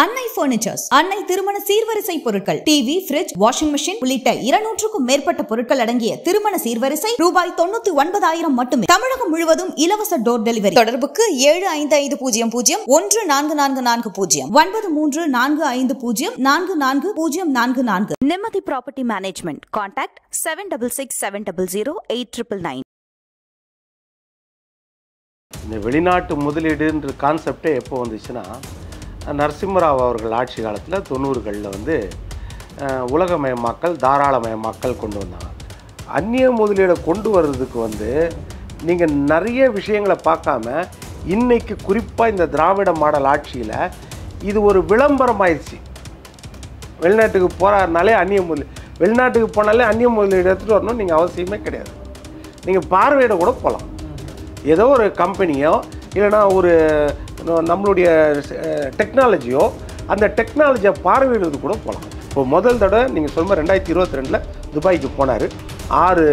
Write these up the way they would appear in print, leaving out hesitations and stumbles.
அன்னை பர்னிச்சர்ஸ், அன்னை திருமண சீர்வரிசை பொருட்கள், டிவி, ஃபிரிட்ஜ், வாஷிங் மெஷின் உள்ளிட்ட 200க்கும் மேற்பட்ட பொருட்கள் அடங்கிய திருமண சீர்வரிசை ரூபாய் 99,000 மட்டுமே. தமிழகம் முழுவதும் இலவச டோர் டெலிவரி. தொடர்புக்கு 7550144440 9345044044. நிம்மதி ப்ராப்பர்ட்டி மேனேஜ்மெண்ட். கான்டாக்ட் 7667008999. இந்த வெளிநாட்டு முதலீடுன்ற கான்செப்டே எப்போ வந்துச்சுன்னா, நரசிம்மராவ் அவர்கள் ஆட்சி காலத்தில் 90களில் வந்து உலகமயமாக்கல், தாராளமயமாக்கல் கொண்டு வந்தாங்க. அந்நிய முதலீடை கொண்டு வர்றதுக்கு வந்து நீங்கள் நிறைய விஷயங்களை பார்க்காம, இன்றைக்கி குறிப்பாக இந்த திராவிட மாடல் ஆட்சியில் இது ஒரு விளம்பரம் ஆயிடுச்சு. வெளிநாட்டுக்கு போகிறாருனாலே வெளிநாட்டுக்கு போனாலே அந்நிய முதலீடு எடுத்துகிட்டு வரணும் நீங்கள் அவசியமே கிடையாது. நீங்கள் பார்வையிட கூட போகலாம். ஏதோ ஒரு கம்பெனியோ இல்லைனா ஒரு நம்மளுடைய டெக்னாலஜியோ, அந்த டெக்னாலஜியை பார்வையிடுறது கூட போகலாம். இப்போ முதல் தடவை நீங்கள் சொல்லும்போது 2022 துபாய்க்கு போனார். 6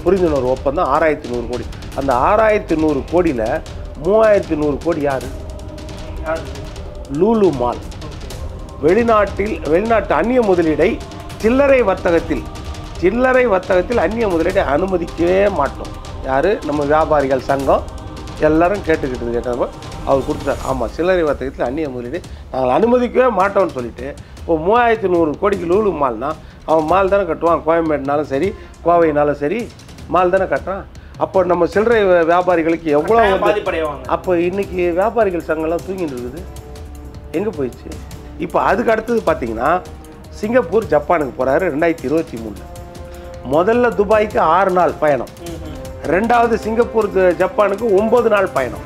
புரிந்துணர்வு ஒப்பந்தம், 6100 கோடி. அந்த 6100 கோடியில் 3100 கோடி யார்? லூலு மால். வெளிநாட்டு அந்நிய முதலீடை சில்லறை வர்த்தகத்தில் அந்நிய முதலீடை அனுமதிக்கவே மாட்டோம். யார்? நம்ம வியாபாரிகள் சங்கம் எல்லாரும் கேட்டாங்க. அவர் கொடுத்துட்டார். ஆமாம், சில்லறை வர்த்தகத்தில் அந்நிய முதலீடு நாங்கள் அனுமதிக்கவே மாட்டோம்னு சொல்லிட்டு, இப்போ 3100 கோடிக்கு லூலு மால்னா அவன் மால் தானே கட்டுவான். கோயம்பேடுனாலும் சரி, கோவைனாலும் சரி, மால் தானே கட்டுறான். அப்போ நம்ம சில்லறை வியாபாரிகளுக்கு எவ்வளோ பாதிப்படைவாங்க. அப்போ இன்றைக்கி வியாபாரிகள் சங்கம்லாம் தூங்கிட்டு இருக்குது. எங்கே போயிடுச்சு? இப்போ அதுக்கு அடுத்தது பார்த்தீங்கன்னா, சிங்கப்பூர் ஜப்பானுக்கு போகிறாரு 2023. முதல்ல துபாய்க்கு 6 நாள் பயணம், ரெண்டாவது சிங்கப்பூர் ஜப்பானுக்கு 9 நாள் பயணம்.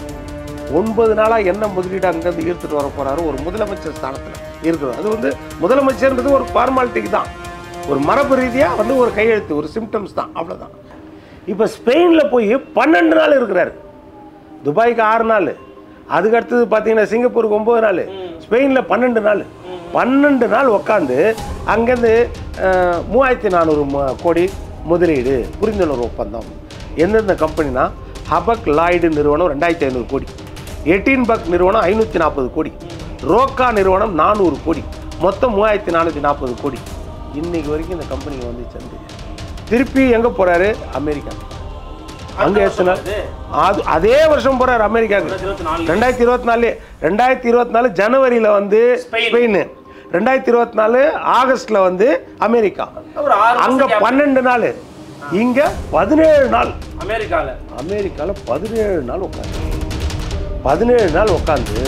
9 நாளாக என்ன முதலீடு அங்கேருந்து ஈர்த்துட்டு வர போகிறாரு? ஒரு முதலமைச்சர் ஸ்தானத்தில் இருக்கிறோம். அது வந்து முதலமைச்சர்ன்றது ஒரு ஃபார்மாலிட்டிக்கு தான், ஒரு மரபு ரீதியாக வந்து ஒரு கையெழுத்து, ஒரு சிம்டம்ஸ் தான், அவ்வளோதான். இப்போ ஸ்பெயினில் போய் 12 நாள் இருக்கிறாரு. துபாய்க்கு 6 நாள், அதுக்கு அடுத்தது பார்த்தீங்கன்னா சிங்கப்பூருக்கு 9 நாள், ஸ்பெயினில் 12 நாள் உட்காந்து அங்கேருந்து 3400 கோடி முதலீடு புரிந்துணர்வு ஒப்பந்தம். எந்தெந்த கம்பெனினா, ஹபக் லாய்டு நிறுவனம் 2500 கோடி, எட்டின்பர்க் நிறுவனம் 540 கோடி, ரோக்கா நிறுவனம் 400 கோடி, மொத்தம் 3440 கோடி. இன்னைக்கு வரைக்கும் இந்த கம்பெனிக்கு வந்து தெரியாது. திருப்பி எங்கே போகிறாரு? அமெரிக்கா. அங்கே எத்தனை அதே வருஷம் போகிறார் அமெரிக்காவுக்கு. 2024 ஜனவரியில் வந்து ஸ்பெயின், 2024 ஆகஸ்டில் வந்து அமெரிக்கா. அங்கே 12 நாள், இங்கே 17 நாள். அமெரிக்காவில் 17 நாள் உட்காந்து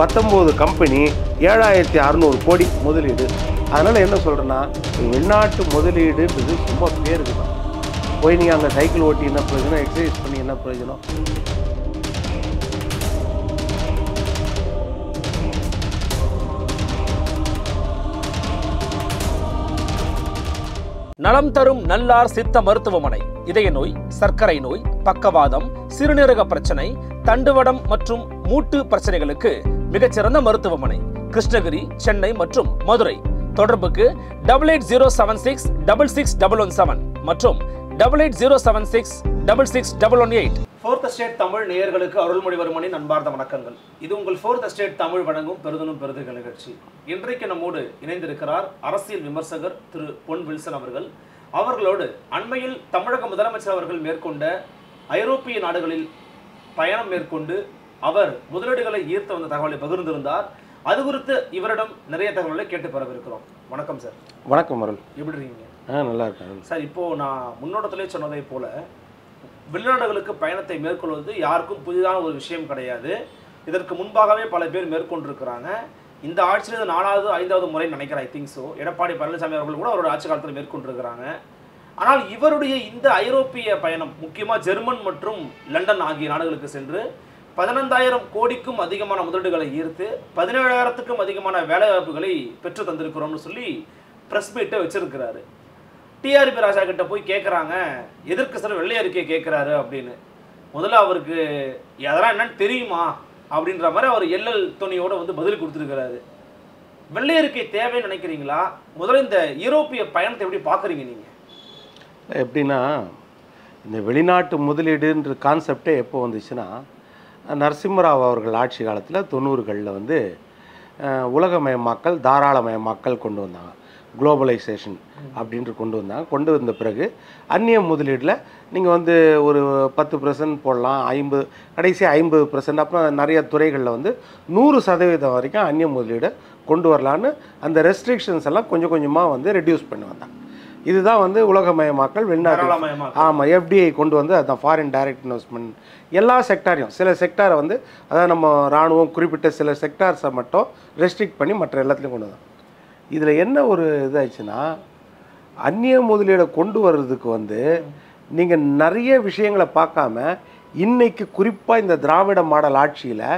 19 கம்பெனி 7600 கோடி முதலீடு. அதனால் என்ன சொல்கிறேன்னா, வெளிநாட்டு முதலீடுன்றது சும்மா பேருக்கு தான். போய் நீங்கள் அங்கே சைக்கிள் ஓட்டி என்ன பிரயோஜனம், எக்ஸசைஸ் பண்ணி என்ன பிரயோஜனம்? நலம் தரும் நல்லார் சித்த மருத்துவமனை. இதய நோய், சர்க்கரை நோய், பக்கவாதம், சிறுநீரக பிரச்சனை, தண்டுவடம் மற்றும் மூட்டு பிரச்சனைகளுக்கு மிகச்சிறந்த மருத்துவமனை. கிருஷ்ணகிரி, சென்னை மற்றும் மதுரை. தொடர்புக்கு 8807666117 மற்றும் 8807666118. ஃபோர்த் எஸ்டேட் தமிழ் நேயர்களுக்கு அருள்மொழிவர்மனின் அன்பார்ந்த வணக்கங்கள். இது உங்கள் ஃபோர்த் எஸ்டேட் தமிழ் வழங்கும் பெருதனும் பெருதுகள் நிகழ்ச்சி. இன்றைக்கு நம்மோடு இணைந்திருக்கிறார் அரசியல் விமர்சகர் திரு பொன் வில்சன் அவர்கள். அவர்களோடு அண்மையில் தமிழக முதலமைச்சர் அவர்கள் மேற்கொண்ட ஐரோப்பிய நாடுகளில் பயணம் மேற்கொண்டு அவர் முதலீடுகளை ஈர்த்து வந்த தகவலை பகிர்ந்திருந்தார். அது குறித்து இவரிடம் நிறைய தகவல்களை கேட்டு பெறவிருக்கிறோம். வணக்கம் சார். வணக்கம் அருள். எப்படி இருக்கீங்க? நல்லா இருக்கேன் சார். இப்போது நான் முன்னோட்டத்திலே சொன்னதை போல வெளிநாடுகளுக்கு பயணத்தை மேற்கொள்வது யாருக்கும் புதிதான ஒரு விஷயம் கிடையாது. இதற்கு முன்பாகவே பல பேர் மேற்கொண்டிருக்கிறாங்க. இந்த ஆட்சியில் இது 4வது 5வது முறை நினைக்கிறேன். I think so. Edappadi Palaniswami அவர்கள் கூட அவரோட ஆட்சி காலத்தில் மேற்கொண்டிருக்கிறாங்க. ஆனால் இவருடைய இந்த ஐரோப்பிய பயணம், முக்கியமாக ஜெர்மன் மற்றும் லண்டன் ஆகிய நாடுகளுக்கு சென்று 15,000 கோடிக்கும் அதிகமான முதலீடுகளை ஈர்த்து 17,000க்கும் அதிகமான வேலைவாய்ப்புகளை பெற்று தந்திருக்கிறோம்னு சொல்லி ப்ரெஸ் மீட்டை வச்சிருக்கிறாரு. டிஆர்பி ராஜா கிட்ட போய் கேட்குறாங்க, எதற்கு சார் வெள்ளை அறிக்கை கேட்குறாரு அப்படின்னு. முதல்ல அவருக்கு அதெல்லாம் என்னன்னு தெரியுமா அப்படின்ற மாதிரி அவர் எல்எல் துணியோடு வந்து பதில் கொடுத்துருக்கிறாரு. வெள்ளை அறிக்கை தேவைன்னு நினைக்கிறீங்களா? முதல்ல இந்த யூரோப்பிய பயணத்தை எப்படி பார்க்குறீங்க நீங்கள்? எப்படின்னா, இந்த வெளிநாட்டு முதலீடுன்ற கான்செப்டே எப்போ வந்துச்சுன்னா, நரசிம்மராவ் அவர்கள் ஆட்சி காலத்தில் 90களில் வந்து உலகமயமாக்கல், தாராளமயமாக்கல் கொண்டு வந்தாங்க. குளோபலைசேஷன் அப்படின்ட்டு கொண்டு வந்தாங்க. கொண்டு வந்த பிறகு அந்நிய முதலீட்டில் நீங்கள் வந்து ஒரு 10% போடலாம், 50 கடைசி 50%, அப்புறம் நிறைய துறைகளில் வந்து 100% வரைக்கும் அந்நிய முதலீடை கொண்டு வரலான்னு அந்த ரெஸ்ட்ரிக்ஷன்ஸ் எல்லாம் கொஞ்சம் கொஞ்சமாக வந்து ரெடியூஸ் பண்ணி வந்தாங்க. இதுதான் வந்து உலகமயமாக்கல், வெளிநாட்டு. ஆமாம், எஃப்டிஐ கொண்டு வந்து அதுதான் ஃபாரின் டைரக்ட் இன்வெஸ்ட்மெண்ட். எல்லா செக்டாரையும், சில செக்டாரை வந்து அதாவது நம்ம இராணுவம் குறிப்பிட்ட சில செக்டார்ஸை மட்டும் ரெஸ்ட்ரிக்ட் பண்ணி மற்ற எல்லாத்துலேயும் கொண்டு வந்தாங்க. இதில் என்ன ஒரு இதாச்சுன்னா, அந்நிய முதலீடை கொண்டு வர்றதுக்கு வந்து நீங்கள் நிறைய விஷயங்களை பார்க்காம இன்னைக்கு குறிப்பாக இந்த திராவிட மாடல் ஆட்சியில்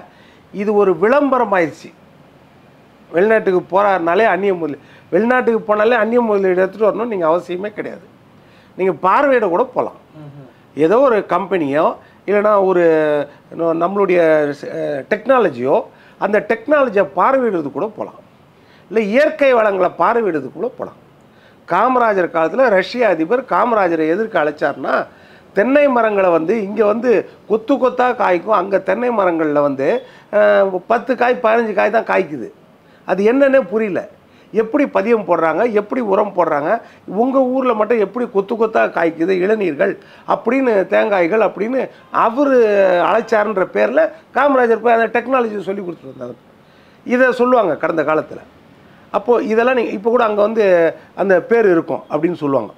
இது ஒரு விளம்பரம் ஆயிடுச்சு. வெளிநாட்டுக்கு போகிறாருனாலே அந்நிய முதலீடு, வெளிநாட்டுக்கு போனாலே அந்நிய முதலீடு எடுத்துகிட்டு வரணும் நீங்கள் அவசியமே கிடையாது. நீங்கள் பார்வையிட கூட போகலாம். ஏதோ ஒரு கம்பெனியோ இல்லைனா ஒரு நம்மளுடைய டெக்னாலஜியோ, அந்த டெக்னாலஜியை பார்வையிடுறது கூட போகலாம். இல்லை இயற்கை வளங்களை பார்வையிடுறது கூட போகலாம். காமராஜர் காலத்தில் ரஷ்ய அதிபர் காமராஜரை எதிர்க்க அழைச்சார்னா, தென்னை மரங்களை வந்து இங்கே வந்து கொத்து கொத்தாக காய்க்கும், அங்கே தென்னை மரங்களில் வந்து 10 காய் 15 காய் தான் காய்க்குது. அது என்னன்னே புரியல. எப்படி பதியம் போடுறாங்க, எப்படி உரம் போடுறாங்க, உங்கள் ஊரில் மட்டும் எப்படி கொத்து கொத்தாக காய்க்குது இளநீர்கள் அப்படின்னு, தேங்காய்கள் அப்படின்னு அவர் அழைச்சாருன்ற பேரில் காமராஜர் போய் அந்த டெக்னாலஜியை சொல்லி கொடுத்துட்டு வந்தாங்க. இதை சொல்லுவாங்க கடந்த காலத்தில். அப்போது இதெல்லாம் நீங்கள் இப்போ கூட அங்கே வந்து அந்த பேர் இருக்கும் அப்படின்னு சொல்லுவாங்க.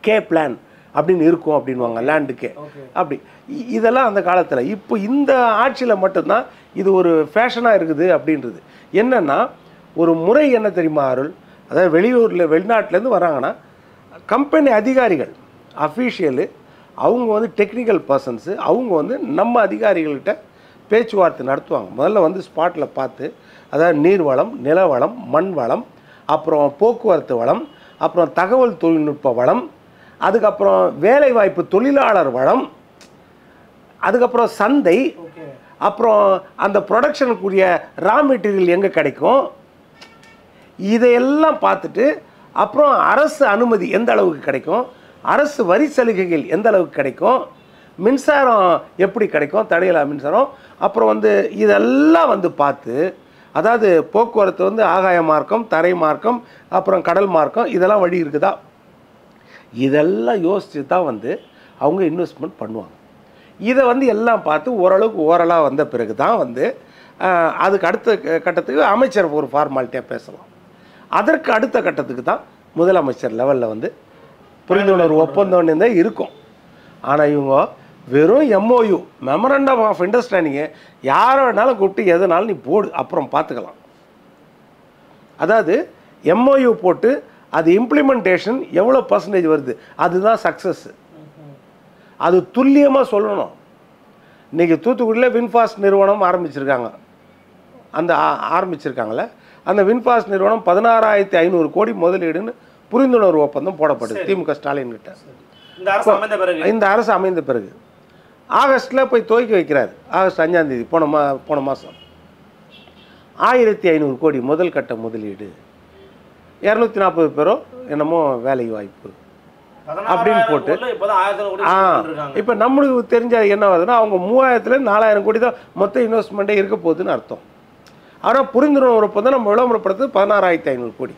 கே பிளான் அப்படின்னு இருக்கும் அப்படின்வாங்க, லேண்டுக்கே அப்படி. இதெல்லாம் அந்த காலத்தில். இப்போ இந்த ஆட்சியில் மட்டும்தான் இது ஒரு ஃபேஷனாக இருக்குது அப்படின்றது. என்னென்னா ஒரு முறை என்ன தெரியுமா அருள், அதாவது வெளிநாட்டிலேருந்து வராங்கன்னா கம்பெனி அதிகாரிகள், அஃபீஷியலு, அவங்க வந்து டெக்னிக்கல் பர்சன்ஸு, அவங்க வந்து நம்ம அதிகாரிகள்கிட்ட பேச்சுவார்த்தை நடத்துவாங்க. முதல்ல வந்து ஸ்பாட்டில் பார்த்து, அதாவது நீர்வளம், நிலவளம், மண் வளம், அப்புறம் போக்குவரத்து வளம், அப்புறம் தகவல் தொழில்நுட்ப வளம், அதுக்கப்புறம் வேலைவாய்ப்பு தொழிலாளர் வளம், அதுக்கப்புறம் சந்தை, அப்புறம் அந்த ப்ரொடக்ஷனுக்குரிய ரா மெட்டீரியல் எங்கே கிடைக்கும், இதையெல்லாம் பார்த்துட்டு அப்புறம் அரசு அனுமதி எந்த அளவுக்கு கிடைக்கும், அரசு வரி சலுகைகள் எந்த அளவுக்கு கிடைக்கும், மின்சாரம் எப்படி கிடைக்கும், தடையில்லா மின்சாரம், அப்புறம் வந்து இதெல்லாம் வந்து பார்த்து, அதாவது போக்குவரத்து வந்து ஆகாய மார்க்கம், தரை மார்க்கம், அப்புறம் கடல் மார்க்கம், இதெல்லாம் வழி இருக்குதா, இதெல்லாம் யோசித்து தான் வந்து அவங்க இன்வெஸ்ட்மெண்ட் பண்ணுவாங்க. இதை வந்து எல்லாம் பார்த்து ஓரளவுக்கு ஓரலாக வந்த பிறகு தான் வந்து அதுக்கு அடுத்த கட்டத்துக்கு அமைச்சர் ஒரு ஃபார்மாலிட்டியாக பேசலாம். அதற்கு அடுத்த கட்டத்துக்கு தான் முதலமைச்சர் லெவலில் வந்து புரிந்துணர்வு ஒப்பந்தம் தான் இருக்கும். ஆனால் இவங்க வெறும் MOU, மெமரண்டம் ஆஃப் அண்டர்ஸ்டாண்டிங்கு, யாரை வேணாலும் கூப்பிட்டு எதனாலும் நீ போடு, அப்புறம் பார்த்துக்கலாம். அதாவது MOU போட்டு அது இம்ப்ளிமெண்டேஷன் எவ்வளோ பர்சன்டேஜ் வருது, அதுதான் சக்ஸஸ். அது துல்லியமாக சொல்லணும். இன்றைக்கி தூத்துக்குடியில் வின்ஃபாஸ்ட் நிறுவனம் ஆரம்பிச்சிருக்காங்க. அந்த ஆரம்பிச்சிருக்காங்களே, அந்த வின்ஃபாஸ்ட் நிறுவனம் 16,500 கோடி முதலீடுன்னு புரிந்துணர்வு ஒப்பந்தம் போடப்படுது திமுக ஸ்டாலின் கிட்ட. இந்த அரசு அமைந்த பிறகு ஆகஸ்ட்டில் போய் துவக்கி வைக்கிறார். ஆகஸ்ட் 5ஆம் தேதி போன மாதம் 1500 கோடி முதல் கட்ட முதலீடு, 240 பேரோ என்னமோ வேலை வாய்ப்பு அப்படின்னு போட்டு. இப்போ நம்மளுக்கு தெரிஞ்ச என்ன வருதுன்னா, அவங்க 3000 4000 கோடி தான் மொத்த இன்வெஸ்ட்மெண்ட்டே இருக்க போகுதுன்னு அர்த்தம். ஆனால் புரிந்துணர்வு ஒப்பந்தம் நம்ம விளம்பரப்படுத்து 16,500 கோடி.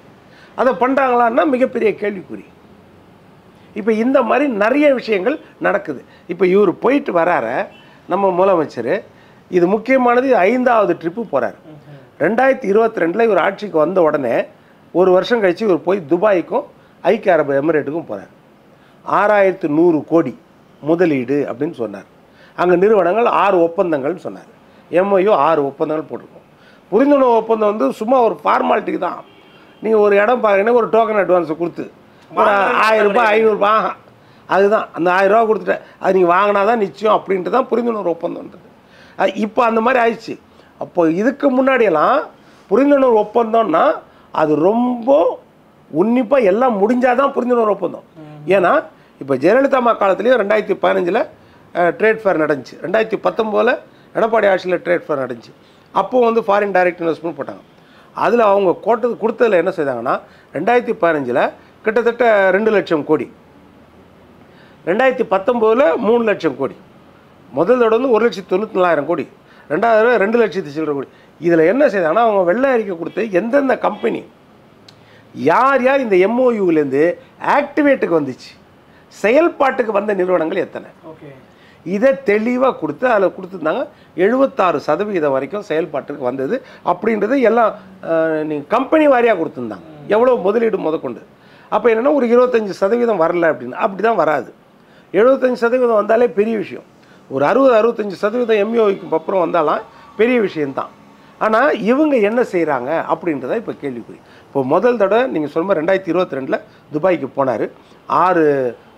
அதை பண்ணுறாங்களான்னா மிகப்பெரிய கேள்விக்குறி. இப்போ இந்த மாதிரி நிறைய விஷயங்கள் நடக்குது. இப்போ இவர் போயிட்டு வரார நம்ம முதலமைச்சர், இது முக்கியமானது, 5வது ட்ரிப்பு போகிறார். 2022 இவர் ஆட்சிக்கு வந்த உடனே ஒரு வருஷம் கழித்து இவர் போய் துபாய்க்கும் ஐக்கிய அரபு எமிரேட்டுக்கும் போகிறார். 6100 கோடி முதலீடு அப்படின்னு சொன்னார். அங்கே நிறுவனங்கள் 6 ஒப்பந்தங்கள்னு சொன்னார். MOU 6 ஒப்பந்தங்கள் போட்டிருக்கோம். புரிந்துணர்வு ஒப்பந்தம் வந்து சும்மா ஒரு ஃபார்மாலிட்டிக்கு தான். நீங்கள் ஒரு இடம் பார்க்கணும், ஒரு டோக்கன் அட்வான்ஸை கொடுத்து ஒரு 1000 ரூபாய் 500 ரூபாய் அதுதான், அந்த 1000 ரூபா கொடுத்துட்டேன், அது நீங்கள் வாங்கினா தான் நிச்சயம் அப்படின்ட்டு தான் புரிந்துணர்வு ஒப்பந்தம்ன்றது. இப்போ அந்த மாதிரி ஆயிடுச்சு. அப்போ இதுக்கு முன்னாடியெல்லாம் புரிந்துணர்வு ஒப்பந்தம்னா அது ரொம்ப உன்னிப்பாக எல்லாம் முடிஞ்சால் தான் புரிந்துணர்வு ஒப்பந்தம். ஏன்னா இப்போ ஜெயலலிதா அம்மா காலத்துலேயும் 2015 ட்ரேட் ஃபேர் நடந்துச்சு, 2019 எடப்பாடி ஆட்சியில் ட்ரேட் ஃபேர் நடந்துச்சு. அப்போது வந்து ஃபாரின் டைரக்ட் இன்வெஸ்ட்மெண்ட் போட்டாங்க. அதில் அவங்க கொடுத்ததில் என்ன செய்தாங்கன்னா, 2015 கிட்டத்தட்ட 2 லட்சம் கோடி, 2019 3 லட்சம் கோடி, முதல் தடவை வந்து 1,94,000 கோடி. தடவை 2 லட்சத்து சில்லற கோடி. இதில் என்ன செய்தாங்கன்னா அவங்க வெள்ளை அறிக்கை கொடுத்து எந்தெந்த கம்பெனி யார் யார் இந்த எம்ஓயூலேருந்து ஆக்டிவேட்டுக்கு வந்துச்சு, செயல்பாட்டுக்கு வந்த நிறுவனங்கள் எத்தனை, இதை தெளிவாக கொடுத்து அதில் கொடுத்துருந்தாங்க. 76% வரைக்கும் செயல்பாட்டுக்கு வந்தது அப்படின்றது எல்லாம் நீங்கள் கம்பெனி வாரியாக கொடுத்துருந்தாங்க, எவ்வளோ முதலீடு முதற்கொண்டு. அப்போ என்னென்னா ஒரு 25% வரல அப்படின்னு. அப்படி தான் வராது. 75% வந்தாலே பெரிய விஷயம். ஒரு 60-65% எம்ஓக்கு அப்புறம் வந்தாலும் பெரிய விஷயந்தான். ஆனால் இவங்க என்ன செய்கிறாங்க அப்படின்றத இப்போ கேள்விக்குறி. இப்போ முதல் தடவை நீங்கள் சொல்ல 2022 துபாய்க்கு போனார். 6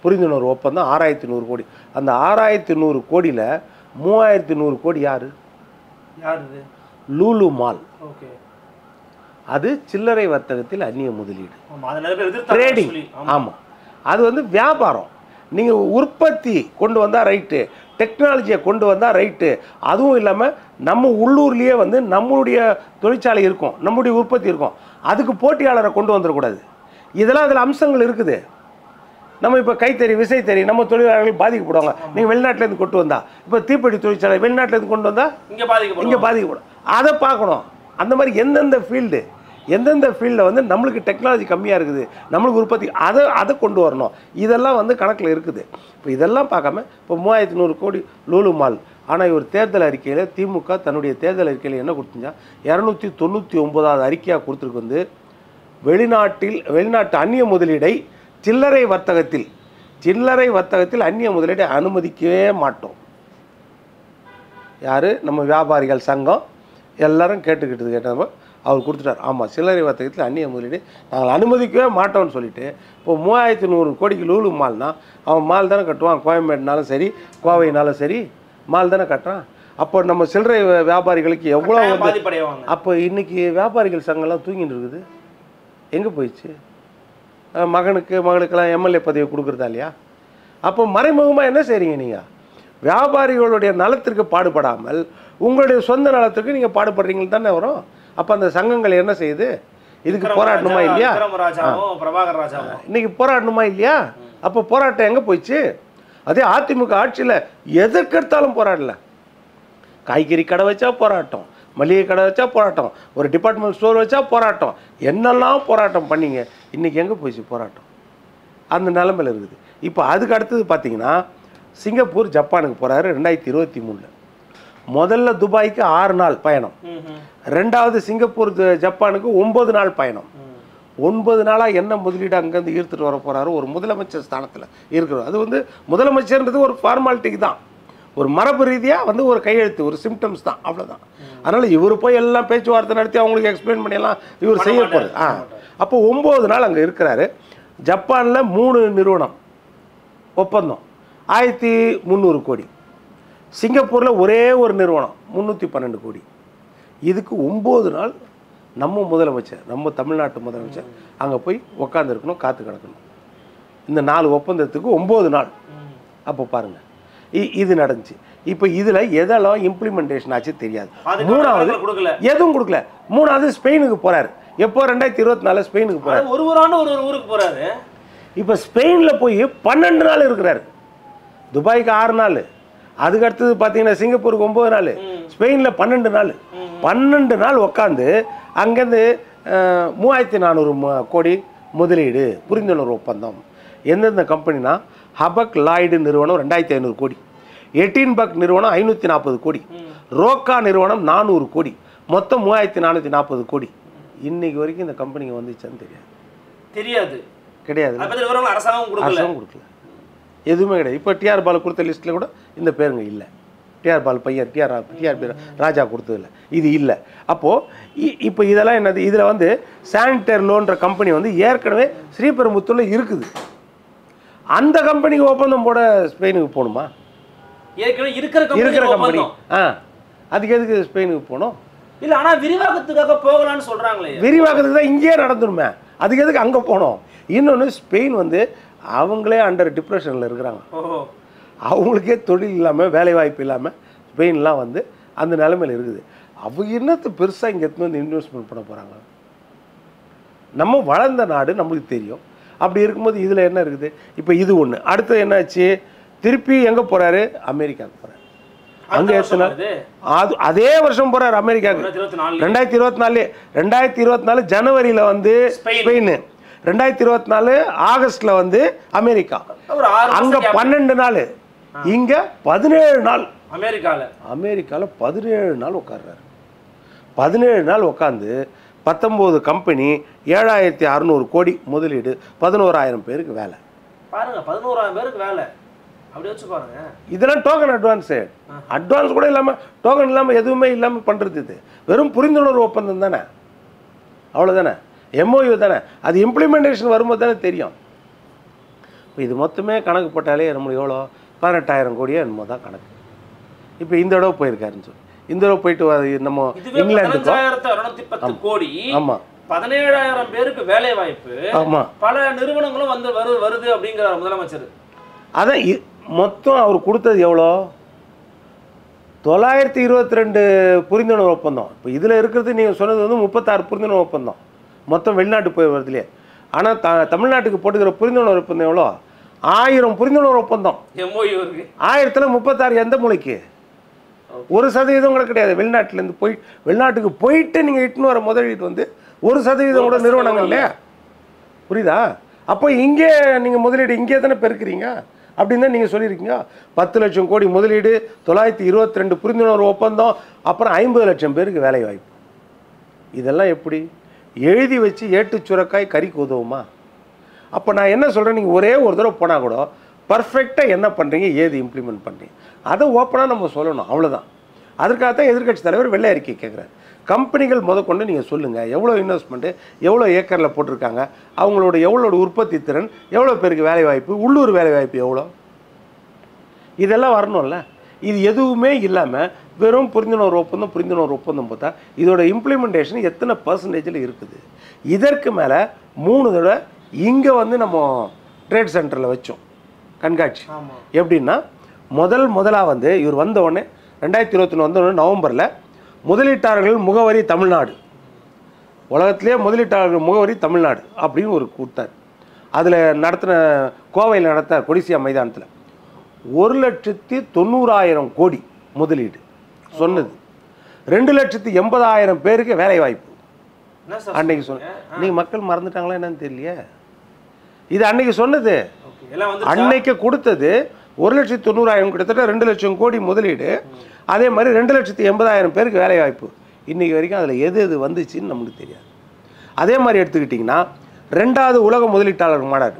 புரிந்துணர்வு ஒப்பந்தம் 6100 கோடி. அந்த 6100 கோடியில் 3100 கோடி யார்? லூலு மால். அது சில்லறை வர்த்தகத்தில் அந்நிய முதலீடு, ட்ரேடிங். ஆமாம், அது வந்து வியாபாரம். நீங்கள் உற்பத்தி கொண்டு வந்தால் ரைட்டு, டெக்னாலஜியை கொண்டு வந்தால் ரைட்டு. அதுவும் இல்லாமல் நம்ம உள்ளூர்லேயே வந்து நம்மளுடைய தொழிற்சாலை இருக்கும், நம்முடைய உற்பத்தி இருக்கும். அதுக்கு போட்டியாளரை கொண்டு வந்துடக்கூடாது. இதெல்லாம் அதில் அம்சங்கள் இருக்குது. நம்ம இப்போ கைத்தறி விசைத்தறி நம்ம தொழிலாளர்கள் பாதிக்கப்படுவாங்க. நீங்கள் வெளிநாட்டிலேருந்து கொண்டு வந்தா, இப்போ தீப்பெட்டி தொழிற்சாலை வெளிநாட்டிலேருந்து கொண்டு வந்தால் இங்கே பாதிக்கப்படும். அதை பார்க்கணும். அந்த மாதிரி எந்தெந்த ஃபீல்டில் வந்து நம்மளுக்கு டெக்னாலஜி கம்மியாக இருக்குது, நம்மளுக்கு உற்பத்தி அதை கொண்டு வரணும். இதெல்லாம் வந்து கணக்கில் இருக்குது. இப்போ இதெல்லாம் பார்க்காம இப்போ 3100 கோடி லூலு மால். ஆனால் இவர் தேர்தல் அறிக்கையில் திமுக தன்னுடைய தேர்தல் அறிக்கையில் என்ன கொடுத்துச்சா 299வது அறிக்கையாக கொடுத்துருக்கு. வந்து வெளிநாட்டு அந்நிய முதலீடை சில்லறை வர்த்தகத்தில் அந்நிய முதலீடை அனுமதிக்கவே மாட்டோம். யார்? நம்ம வியாபாரிகள் சங்கம் எல்லாரும் கேட்டப்போ அவர் கொடுத்துட்டார். ஆமாம், சில்லறை வர்த்தகத்தில் அந்நிய முதலீடு நாங்கள் அனுமதிக்கவே மாட்டோம்னு சொல்லிட்டு இப்போ 3100 கோடிக்கு லூலு மால்னா அவன் மால் தானே கட்டுவான். கோயம்பேடுனாலும் சரி, கோவைனாலும் சரி, மால் தானே கட்டுறான். அப்போ நம்ம சில்லறை வியாபாரிகளுக்கு எவ்வளோ வந்து அப்போ இன்றைக்கி வியாபாரிகள் சங்கம்லாம் தூங்கிட்டு இருக்குது. எங்கே போயிடுச்சு? மகளுக்கெல்லாம் எம்எல்ஏ பதவி கொடுக்குறதா இல்லையா? அப்போ மறைமுகமாக என்ன செய்கிறீங்க? நீங்கள் வியாபாரிகளுடைய நலத்திற்கு பாடுபடாமல் உங்களுடைய சொந்த நலத்திற்கு நீங்கள் பாடுபடுறீங்கன்னு தானே வரும். அப்போ அந்த சங்கங்கள் என்ன செய்யுது? இதுக்கு போராடணுமா இல்லையா? இன்னைக்கு போராடணுமா இல்லையா? அப்போ போராட்டம் எங்கே போயிடுச்சு? அதே அதிமுக ஆட்சியில் எதற்கெடுத்தாலும் போராடல. காய்கறி கடை வச்சா போராட்டம், மளிகை கடை வச்சா போராட்டம், ஒரு டிபார்ட்மெண்ட் ஸ்டோர் வச்சா போராட்டம், என்னெல்லாம் போராட்டம் பண்ணிங்க. இன்றைக்கி எங்கே போயிடுச்சு போராட்டம்? அந்த நிலைமையில் இருக்குது. இப்போ அதுக்கு அடுத்தது பார்த்தீங்கன்னா சிங்கப்பூர் ஜப்பானுக்கு போகிறாரு 2023. முதல்ல துபாய்க்கு 6 நாள் பயணம், ரெண்டாவது சிங்கப்பூர் ஜப்பானுக்கு 9 நாள் பயணம். 9 நாளாக என்ன முதலீடு அங்கேருந்து ஈர்த்துட்டு வர போகிறாரு? ஒரு முதலமைச்சர் ஸ்தானத்தில் இருக்கிறோம். அது வந்து முதலமைச்சர்ன்றது ஒரு ஃபார்மாலிட்டிக்கு தான், ஒரு மரபு ரீதியாக வந்து ஒரு கையெழுத்து, ஒரு சிம்டம்ஸ் தான், அவ்வளோதான். அதனால் இவர் போய் எல்லாம் பேச்சுவார்த்தை நடத்தி அவங்களுக்கு எக்ஸ்பிளைன் பண்ணியெல்லாம் இவர் செய்ய போகிறது. அப்போ 9 நாள் அங்கே இருக்கிறாரு. ஜப்பானில் 3 நிறுவனம் ஒப்பந்தம் 1300 கோடி. சிங்கப்பூரில் ஒரே ஒரு நிறுவனம் 312 கோடி. இதுக்கு 9 நாள் நம்ம முதலமைச்சர், நம்ம தமிழ்நாட்டு முதலமைச்சர் அங்கே போய் உக்காந்துருக்கணும், காத்து கிடக்கணும். இந்த 4 ஒப்பந்தத்துக்கு 9 நாள். அப்போ பாருங்கள், இது நடந்துச்சு. இப்போ இதில் எதெல்லாம் இம்ப்ளிமெண்டேஷன் ஆச்சு தெரியாது. 3வது எதுவும் கொடுக்கல. 3வது ஸ்பெயினுக்கு போகிறாரு. எப்போ? 2024 ஸ்பெயினுக்கு போகிறாரு. ஒரு ஊருக்கு போகிறாரு. இப்போ ஸ்பெயினில் போய் 12 நாள் இருக்கிறாரு. துபாய்க்கு 6 நாள், அதுக்கு அடுத்தது பார்த்தீங்கன்னா சிங்கப்பூருக்கு 9 நாள், ஸ்பெயினில் 12 நாள். 12 நாள் உட்காந்து அங்கேருந்து 3400 கோடி முதலீடு புரிந்துணர்வு ஒப்பந்தம். எந்தெந்த கம்பெனினா ஹபக் லாய்டு நிறுவனம் 2500 கோடி, எட்டின்பக் நிறுவனம் 540 கோடி, ரோக்கா நிறுவனம் 400 கோடி, மொத்தம் 3440 கோடி. இன்னைக்கு வரைக்கும் இந்த கம்பெனிங்க வந்துச்சான்னு தெரியாது. கிடையாது. அரசாங்கம் கொடுக்கல, எதுவுமே கிடையாது. இப்போ டிஆர் பால் கொடுத்த லிஸ்ட்டில் கூட இந்த பேருங்க இல்லை. டிஆர் பால் பையன் டிஆர் ராஜா கொடுத்ததில்ல, இது இல்லை. அப்போது இப்போ இதெல்லாம் என்னது? இதில் வந்து சானிட்டர் லோன்ற கம்பெனி வந்து ஏற்கனவே ஸ்ரீபெரும்புத்தூரில் இருக்குது. அந்த கம்பெனிக்கு ஒப்பந்தம் போட ஸ்பெயினுக்கு போகணுமா? ஏற்கனவே இருக்கிற கம்பெனி அதுக்கு எதுக்கு ஸ்பெயினுக்கு போகணும்? இல்லை, ஆனால் விரிவாக்கத்துக்காக போகலான்னு சொல்கிறாங்களே. விரிவாக்கத்துக்கு தான் இங்கேயே நடந்துருமே, அதுக்கு எதுக்கு அங்கே போகணும்? இன்னொன்று ஸ்பெயின் வந்து அவங்களே அண்டர் டிப்ரெஷனில் இருக்கிறாங்க. அவங்களுக்கே தொழில் இல்லாமல் வேலை வாய்ப்பு இல்லாமல் ஸ்பெயின்லாம் வந்து அந்த நிலைமையில் இருக்குது. அவங்க என்னத்தை பெருசாக இங்கே வந்து இன்வெஸ்ட்மெண்ட் பண்ண போகிறாங்க? நம்ம வளர்ந்த நாடு, நம்மளுக்கு தெரியும். அப்படி இருக்கும்போது இதில் என்ன இருக்குது? இப்போ இது ஒன்று. அடுத்து என்னாச்சு? திருப்பி எங்கே போகிறாரு? அமெரிக்காவுக்கு போகிறாரு. அங்கே எத்தனை அது அதே வருஷம் போகிறார் அமெரிக்காவுக்கு 2024 ஜனவரியில் வந்து ஸ்பெயின், 2024 ஆகஸ்ட்ல வந்து அமெரிக்கா. அங்க 12 நாள், இங்க 17 நாள். அமெரிக்கால 17 நாள் உட்கார்றாரு. 17 நாள் உட்காந்து 19 கம்பெனி, 7600 கோடி முதலீடு, 11,000 பேருக்கு வேலை. பாருங்க, 11,000 பேருக்கு வேலை. அப்படி வச்சு பாருங்க. இதெல்லாம் டோக்கன் அட்வான்ஸ் கூட இல்லாம, டோக்கன் இல்லாம எதுவுமே இல்லாம பண்றது. இது வெறும் புரிந்துணர்வு ஒப்பந்தம் தானே, அவ்வளவுதானே, MOU தானே. அது இம்ப்ளிமெண்டேஷன் வரும்போது தானே தெரியும். இப்போ இது மொத்தமே கணக்கு போட்டாலே நம்மளுக்கு எவ்வளோ 18,000 கோடியோ என்னமோ தான் கணக்கு. இப்போ இந்த தடவை போயிருக்காருன்னு சொல்லி, இந்த தடவை போயிட்டு நம்ம இங்கிலாந்துக்கு 15,210 கோடி. ஆமாம், 17,000 பேருக்கு வேலை வாய்ப்பு. ஆமாம், பல நிறுவனங்களும் வந்து வருது அப்படிங்கிறார் முதலமைச்சர். அதான் மொத்தம் அவர் கொடுத்தது எவ்வளோ? 922 புரிந்துணர்வு ஒப்பந்தம். இப்போ இதில் இருக்கிறது நீங்கள் சொன்னது வந்து 36 புரிந்துணர்வு ஒப்பந்தம் மொத்தம் வெளிநாட்டு போய் வருதுலையே. ஆனால் தமிழ்நாட்டுக்கு போட்டுக்கிற புரிந்துணர்வு ஒப்பந்தம் எவ்வளோ? 1000 புரிந்துணர்வு ஒப்பந்தம். 1000ல் 36 எந்த மூலைக்கு? 1% கூட கிடையாது. வெளிநாட்டிலேருந்து வெளிநாட்டுக்கு போயிட்டு நீங்கள் இட்டுன்னு வர முதலீடு வந்து 1% கூட நிறுவனங்கள் இல்லையா? புரியுதா? அப்போ இங்கே நீங்கள் முதலீடு இங்கே தானே பெருக்கிறீங்க அப்படின்னு தான் நீங்கள் சொல்லியிருக்கீங்க. 10 லட்சம் கோடி முதலீடு, 922 புரிந்துணர்வு ஒப்பந்தம், அப்புறம் 50 லட்சம் பேருக்கு வேலை வாய்ப்பு. இதெல்லாம் எப்படி எழுதி வச்சு ஏட்டு சுரக்காய் கறிக்கு உதவுமா? அப்போ நான் என்ன சொல்கிறேன், நீங்கள் ஒரே ஒரு தடவை போனால் கூட பர்ஃபெக்டாக என்ன பண்ணுறீங்க, ஏது இம்ப்ளிமெண்ட் பண்ணுறீங்க, அதை ஓப்பனாக நம்ம சொல்லணும். அவ்வளோதான். அதுக்காகத்தான் எதிர்க்கட்சி தலைவர் வெள்ளை அறிக்கை கேட்குறாரு. கம்பெனிகள் முதற்கொண்டு நீங்கள் சொல்லுங்கள், எவ்வளோ இன்வெஸ்ட்மெண்ட்டு, எவ்வளோ ஏக்கரில் போட்டிருக்காங்க, அவங்களோட எவ்வளோ உற்பத்தி திறன், எவ்வளோ பேருக்கு வேலை வாய்ப்பு, உள்ளூர் வேலை வாய்ப்பு எவ்வளோ, இதெல்லாம் வரணும்ல. இது எதுவுமே இல்லாமல் வெறும் புரிந்துணர்வு ஒப்பந்தம் பார்த்தா இதோட இம்ப்ளிமெண்டேஷன் எத்தனை பர்சன்டேஜில் இருக்குது? இதற்கு மேலே 3 தடவை இங்கே வந்து நம்ம ட்ரேட் சென்டரில் வச்சோம் கண்காட்சி. எப்படின்னா முதலாக வந்து இவர் வந்த உடனே 2021 வந்த உடனே நவம்பரில் முதலீட்டாளர்கள் முகவரி தமிழ்நாடு, உலகத்திலே முதலீட்டாளர்கள் முகவரி தமிழ்நாடு அப்படின்னு ஒரு கொடுத்தார். அதில் கோவையில் நடத்தினார் கொடிசியா மைதானத்தில். 1,90,000 கோடி முதலீடு சொன்னது. 2,80,000 பேருக்கு வேலை வாய்ப்பு அன்னைக்கு சொன்ன. நீங்கள் மக்கள் மறந்துட்டாங்களா என்னன்னு தெரியலையே. இது அன்னைக்கு சொன்னது, அன்னைக்கு கொடுத்தது 1,90,000, கிட்டத்தட்ட 2 லட்சம் கோடி முதலீடு. அதே மாதிரி 2,80,000 பேருக்கு வேலை வாய்ப்பு. இன்றைக்கி வரைக்கும் அதில் எது வந்துச்சுன்னு நமக்கு தெரியாது. அதே மாதிரி எடுத்துக்கிட்டிங்கன்னா 2வது உலக முதலீட்டாளர் மாநாடு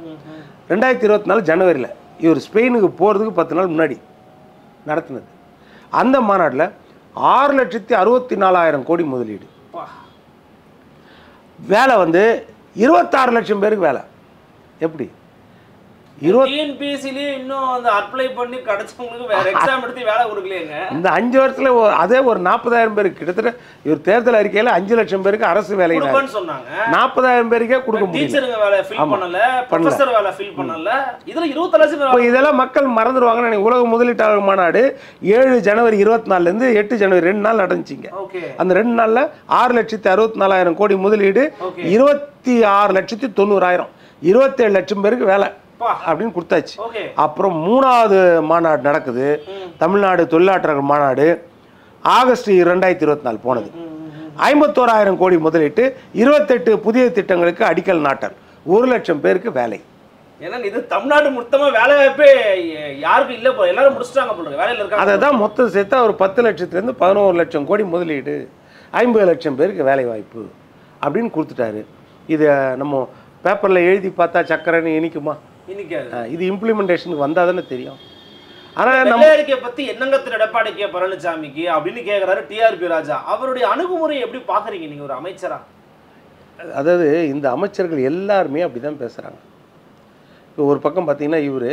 2024 ஜனவரியில் இவர் ஸ்பெயினுக்கு போகிறதுக்கு 10 நாள் முன்னாடி நடத்தினது. அந்த மாநாட்டில் 6,64,000 கோடி முதலீடு. வேலை வந்து 26 லட்சம் பேருக்கு வேலை. எப்படி டிஎன்பிஎஸ்சிலே இன்னும் அந்த அப்ளை பண்ணி கிடைச்சவங்களுக்கு வேற எக்ஸாம் எடுத்து வேலை கொடுக்கலையேங்க. இந்த 5 வருஷத்துல அதே ஒரு 40,000 பேருக்கு, கிட்டத்தட்ட இவர் தேர்தல் அறிக்கையில் 5 லட்சம் பேருக்கு அரசு வேலை சொன்னாங்க. 40,000 பேருக்கே கொடுக்க முடியும். டீச்சருங்க வேலை ஃபில் பண்ணல, ப்ரொஃபசர் வேலை ஃபில் பண்ணல. இதுல 20 லட்சம். இதெல்லாம் மக்கள் மறந்துடுவாங்க. உலக முதலீட்டாளர் மாநாடு 7 ஜனவரி 24 இருந்து 8 ஜனவரி 2 நாள் நடந்துச்சிங்க. அந்த 2 நாள்ல 6,64,000 கோடி முதலீடு, 26,90,000, 27 லட்சம் பேருக்கு வேலை அப்படின்னு கொடுத்தாச்சு. அப்புறம் 3வது மாநாடு நடக்குது, தமிழ்நாடு தொழிலாளர்கள் மாநாடு, ஆகஸ்ட் 2024 போனது. 51,000 கோடி முதலீட்டு, 28 புதிய திட்டங்களுக்கு அடிக்கல் நாட்டல், 1 லட்சம் பேருக்கு வேலை. ஏன்னா இது தமிழ்நாடு மொத்தமா வேலை வாய்ப்பே யாருக்கும் இல்லை, எல்லாரும் முடிச்சிட்டாங்க போல வேலையில் இருக்காங்க. அதை தான் மொத்தம் சேர்த்தா ஒரு 10 லட்சத்துலேருந்து 11 லட்சம் கோடி முதலீடு, 50 லட்சம் பேருக்கு வேலை வாய்ப்பு அப்படின்னு கொடுத்துட்டாரு. இதை நம்ம பேப்பரில் எழுதி பார்த்தா சக்கரைன்னு இனிக்குமா? இது இம்ப்ளிமெண்டேஷனுக்கு வந்தால் தானே தெரியும். ஆனால் வெள்ளை அறிக்கையை பற்றி என்னங்க திரு எடப்பாடி கே பழனிசாமிக்கு அப்படின்னு கேட்குறாரு டிஆர்பி ராஜா. அவருடைய அணுகுமுறையை எப்படி பார்க்குறீங்க நீங்கள் ஒரு அமைச்சரா? அதாவது இந்த அமைச்சர்கள் எல்லாருமே அப்படி தான் பேசுகிறாங்க. இப்போ ஒரு பக்கம் பார்த்தீங்கன்னா இவர்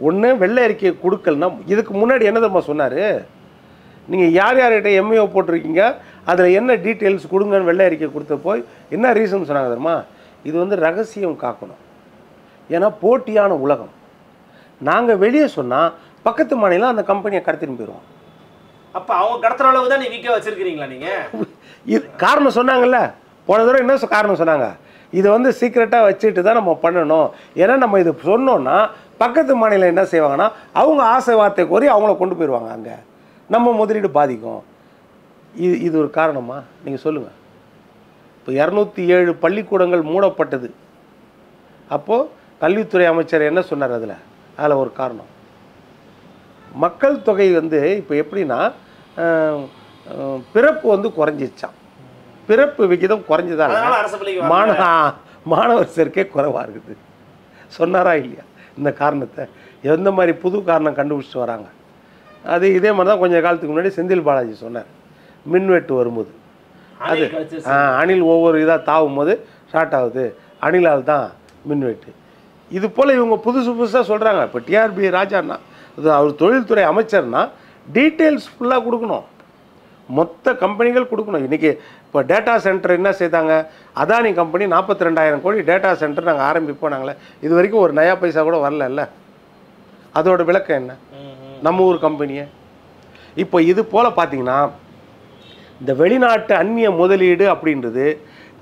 ஒன்று வெள்ளை அறிக்கையை கொடுக்கலன்னா, இதுக்கு முன்னாடி என்ன தெரியுமா சொன்னார், நீங்கள் யார் யார்கிட்ட MOU போட்டிருக்கீங்க, அதில் என்ன டீட்டெயில்ஸ் கொடுங்கன்னு வெள்ளை அறிக்கை கொடுத்த போய் என்ன ரீசன் சொன்னாங்க தெரியுமா, இது வந்து ரகசியம் காக்கணும், ஏன்னா போட்டியான உலகம், நாங்கள் வெளியே சொன்னால் பக்கத்து மாநிலம் அந்த கம்பெனியை கடத்தின்னு போயிடுவோம். அப்போ அவங்க கடத்துற அளவு தான் வீக்காக வச்சுருக்கிறீங்களா நீங்கள்? இது காரணம் சொன்னாங்கல்ல, போன தடவை என்ன காரணம் சொன்னாங்க, இதை வந்து சீக்ரெட்டாக வச்சுட்டு தான் நம்ம பண்ணணும், ஏன்னா நம்ம இது சொன்னோன்னா பக்கத்து மாநிலம் என்ன செய்வாங்கன்னா அவங்க ஆசை வார்த்தை கோரி அவங்கள கொண்டு போயிடுவாங்க அங்கே நம்ம முதலீடு பாதிக்கும். இது ஒரு காரணமா? நீங்கள் சொல்லுங்கள். இப்போ 207 பள்ளிக்கூடங்கள் மூடப்பட்டது. அப்போது கல்வித்துறை அமைச்சர் என்ன சொன்னார்? அதில் ஒரு காரணம் மக்கள் தொகை வந்து இப்போ எப்படின்னா பிறப்பு வந்து குறைஞ்சிச்சான். பிறப்பு விகிதம் குறைஞ்சதால மாணவர் சேர்க்கை குறைவாக இருக்குது. சொன்னாரா இல்லையா? இந்த காரணத்தை எந்த மாதிரி புது காரணம் கண்டுபிடிச்சிட்டு வராங்க. அது இதே மாதிரி தான் கொஞ்சம் காலத்துக்கு முன்னாடி செந்தில் பாலாஜி சொன்னார். மின்வெட்டு வரும்போது அது அணில் ஒவ்வொரு இதாக தாவும் போது ஸ்டார்ட் ஆகுது, அணிலால் தான் மின்வெட்டு. இது போல் இவங்க புதுசாக சொல்கிறாங்க. இப்போ டிஆர்பி ராஜான்னா அவர் தொழில்துறை அமைச்சர்னா டீட்டெயில்ஸ் ஃபுல்லாக கொடுக்கணும், மொத்த கம்பெனிகள் கொடுக்கணும். இன்றைக்கி இப்போ டேட்டா சென்டர் என்ன செய்தாங்க? அதானி கம்பெனி 42,000 கோடி டேட்டா சென்டர் நாங்கள் ஆரம்பிப்போம். நாங்களே இது வரைக்கும் ஒரு நயா பைசா கூட வரல. அதோட விளக்கம் என்ன? நம்ம ஊர் கம்பெனியை. இப்போ இது போல் பார்த்தீங்கன்னா இந்த வெளிநாட்டு அந்நிய முதலீடு அப்படின்றது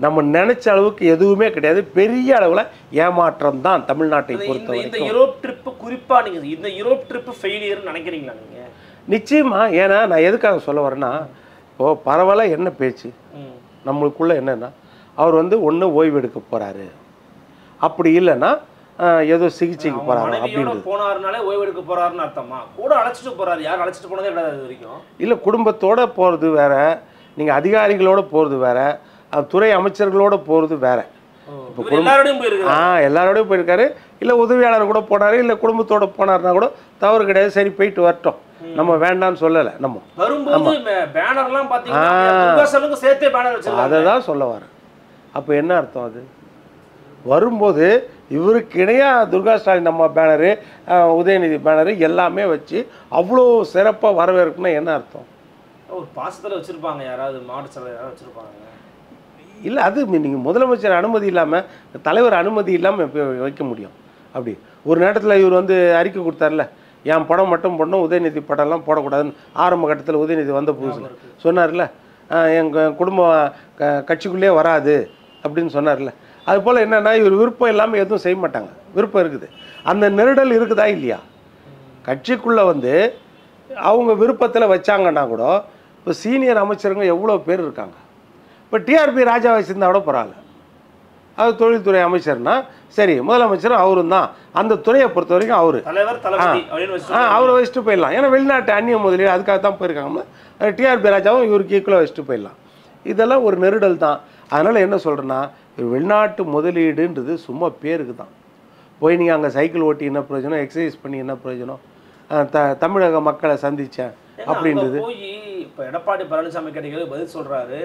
நம்ம நினைச்ச அளவுக்கு எதுவுமே கிடையாது. பெரிய அளவில் ஏமாற்றம் தான் தமிழ்நாட்டை பொறுத்தவரை. இந்த யூரோப் ட்ரிப் குறிப்பாக நீங்கள் இந்த யூரோப் ட்ரிப் ஃபெயிலியர்னு நினைக்கிறீங்களா நீங்கள்? நிச்சயமா. ஏன்னா நான் எதுக்காக சொல்ல வரேன்னா, இப்போது பரவாயில்ல என்ன பேச்சு நம்மளுக்குள்ள என்னென்னா, அவர் வந்து ஒன்று ஓய்வு எடுக்க போகிறாரு, அப்படி இல்லைன்னா ஏதோ சிகிச்சைக்கு போகிறாரு அப்படின்னு போனாருனாலே ஓய்வு எடுக்க போகிறாருன்னு அர்த்தமா? கூட அழைச்சிட்டு போகிறாரு. யார் அழைச்சிட்டு போனதே கிடையாது இது வரைக்கும். இல்லை, குடும்பத்தோடு போகிறது வேற, நீங்கள் அதிகாரிகளோடு போகிறது வேற, துறை அமைச்சர்களோடு போகிறது வேற. இப்போ எல்லாரோடையும் போயிருக்காரு. இல்லை உதவியாளர் கூட போனார், இல்லை குடும்பத்தோடு போனார்னா கூட தவறு கிடையாது. சரி போயிட்டு வரட்டும், நம்ம வேண்டான்னு சொல்லலை. நம்ம அதை தான் சொல்ல வரேன். அப்போ என்ன அர்த்தம்? அது வரும்போது இவருக்கு இணையாக துர்கா ஸ்டாலின் நம்ம பேனரு, உதயநிதி பேனரு எல்லாமே வச்சு அவ்வளோ சிறப்பாக வரவேற்குன்னா என்ன அர்த்தம்? ஒரு பாசத்தில் வச்சுருப்பாங்க, யாராவது மாவட்ட செயலர் யாராவது வச்சுருப்பாங்க. இல்லை, அது நீங்கள் முதலமைச்சர் அனுமதி இல்லாமல், தலைவர் அனுமதி இல்லாமல் வைக்க முடியும். அப்படி ஒரு நேரத்தில் இவர் வந்து அறிக்கை கொடுத்தார்ல, என் படம் மட்டும் போடணும், உதயநிதி படம்லாம் போடக்கூடாதுன்னு ஆரம்ப கட்டத்தில் உதயநிதி வந்த புதுசில் சொன்னார்ல. எங்கள் குடும்பம் கட்சிக்குள்ளேயே வராது அப்படின்னு சொன்னார்ல. அதுபோல் என்னென்னா இவர் விருப்பம் இல்லாமல் எதுவும் செய்ய மாட்டாங்க. விருப்பம் இருக்குது, அந்த நெருடல் இருக்குதா இல்லையா? கட்சிக்குள்ளே வந்து அவங்க விருப்பத்தில் வச்சாங்கன்னா கூட இப்போ சீனியர் அமைச்சருங்க எவ்வளோ பேர் இருக்காங்க. இப்போ டிஆர்பி ராஜா வச்சுருந்தா கூட பரவாயில்ல, அது தொழில்துறை அமைச்சர்னா சரி, முதலமைச்சரும் அவரும் தான். அந்த துறையை பொறுத்த வரைக்கும் அவரை வச்சுட்டு போயிடலாம். ஏன்னா வெளிநாட்டு அந்நிய முதலீடு அதுக்காக தான் போயிருக்காங்க. டிஆர்பி ராஜாவும் இவருக்கு ஈக்குவலாக வச்சுட்டு போயிடலாம். இதெல்லாம் ஒரு நெருடல் தான். அதனால் என்ன சொல்கிறேன்னா, வெளிநாட்டு முதலீடுன்றது சும்மா பேருக்கு தான். போய் நீங்கள் அங்கே சைக்கிள் ஓட்டி என்ன பிரயோஜனம், எக்ஸசைஸ் பண்ணி என்ன பிரயோஜனம், தமிழக மக்களை சந்தித்தேன் அப்படின்றது. இப்போ எடப்பாடி பழனிசாமி கேட்டீங்க பதில் சொல்கிறாரு,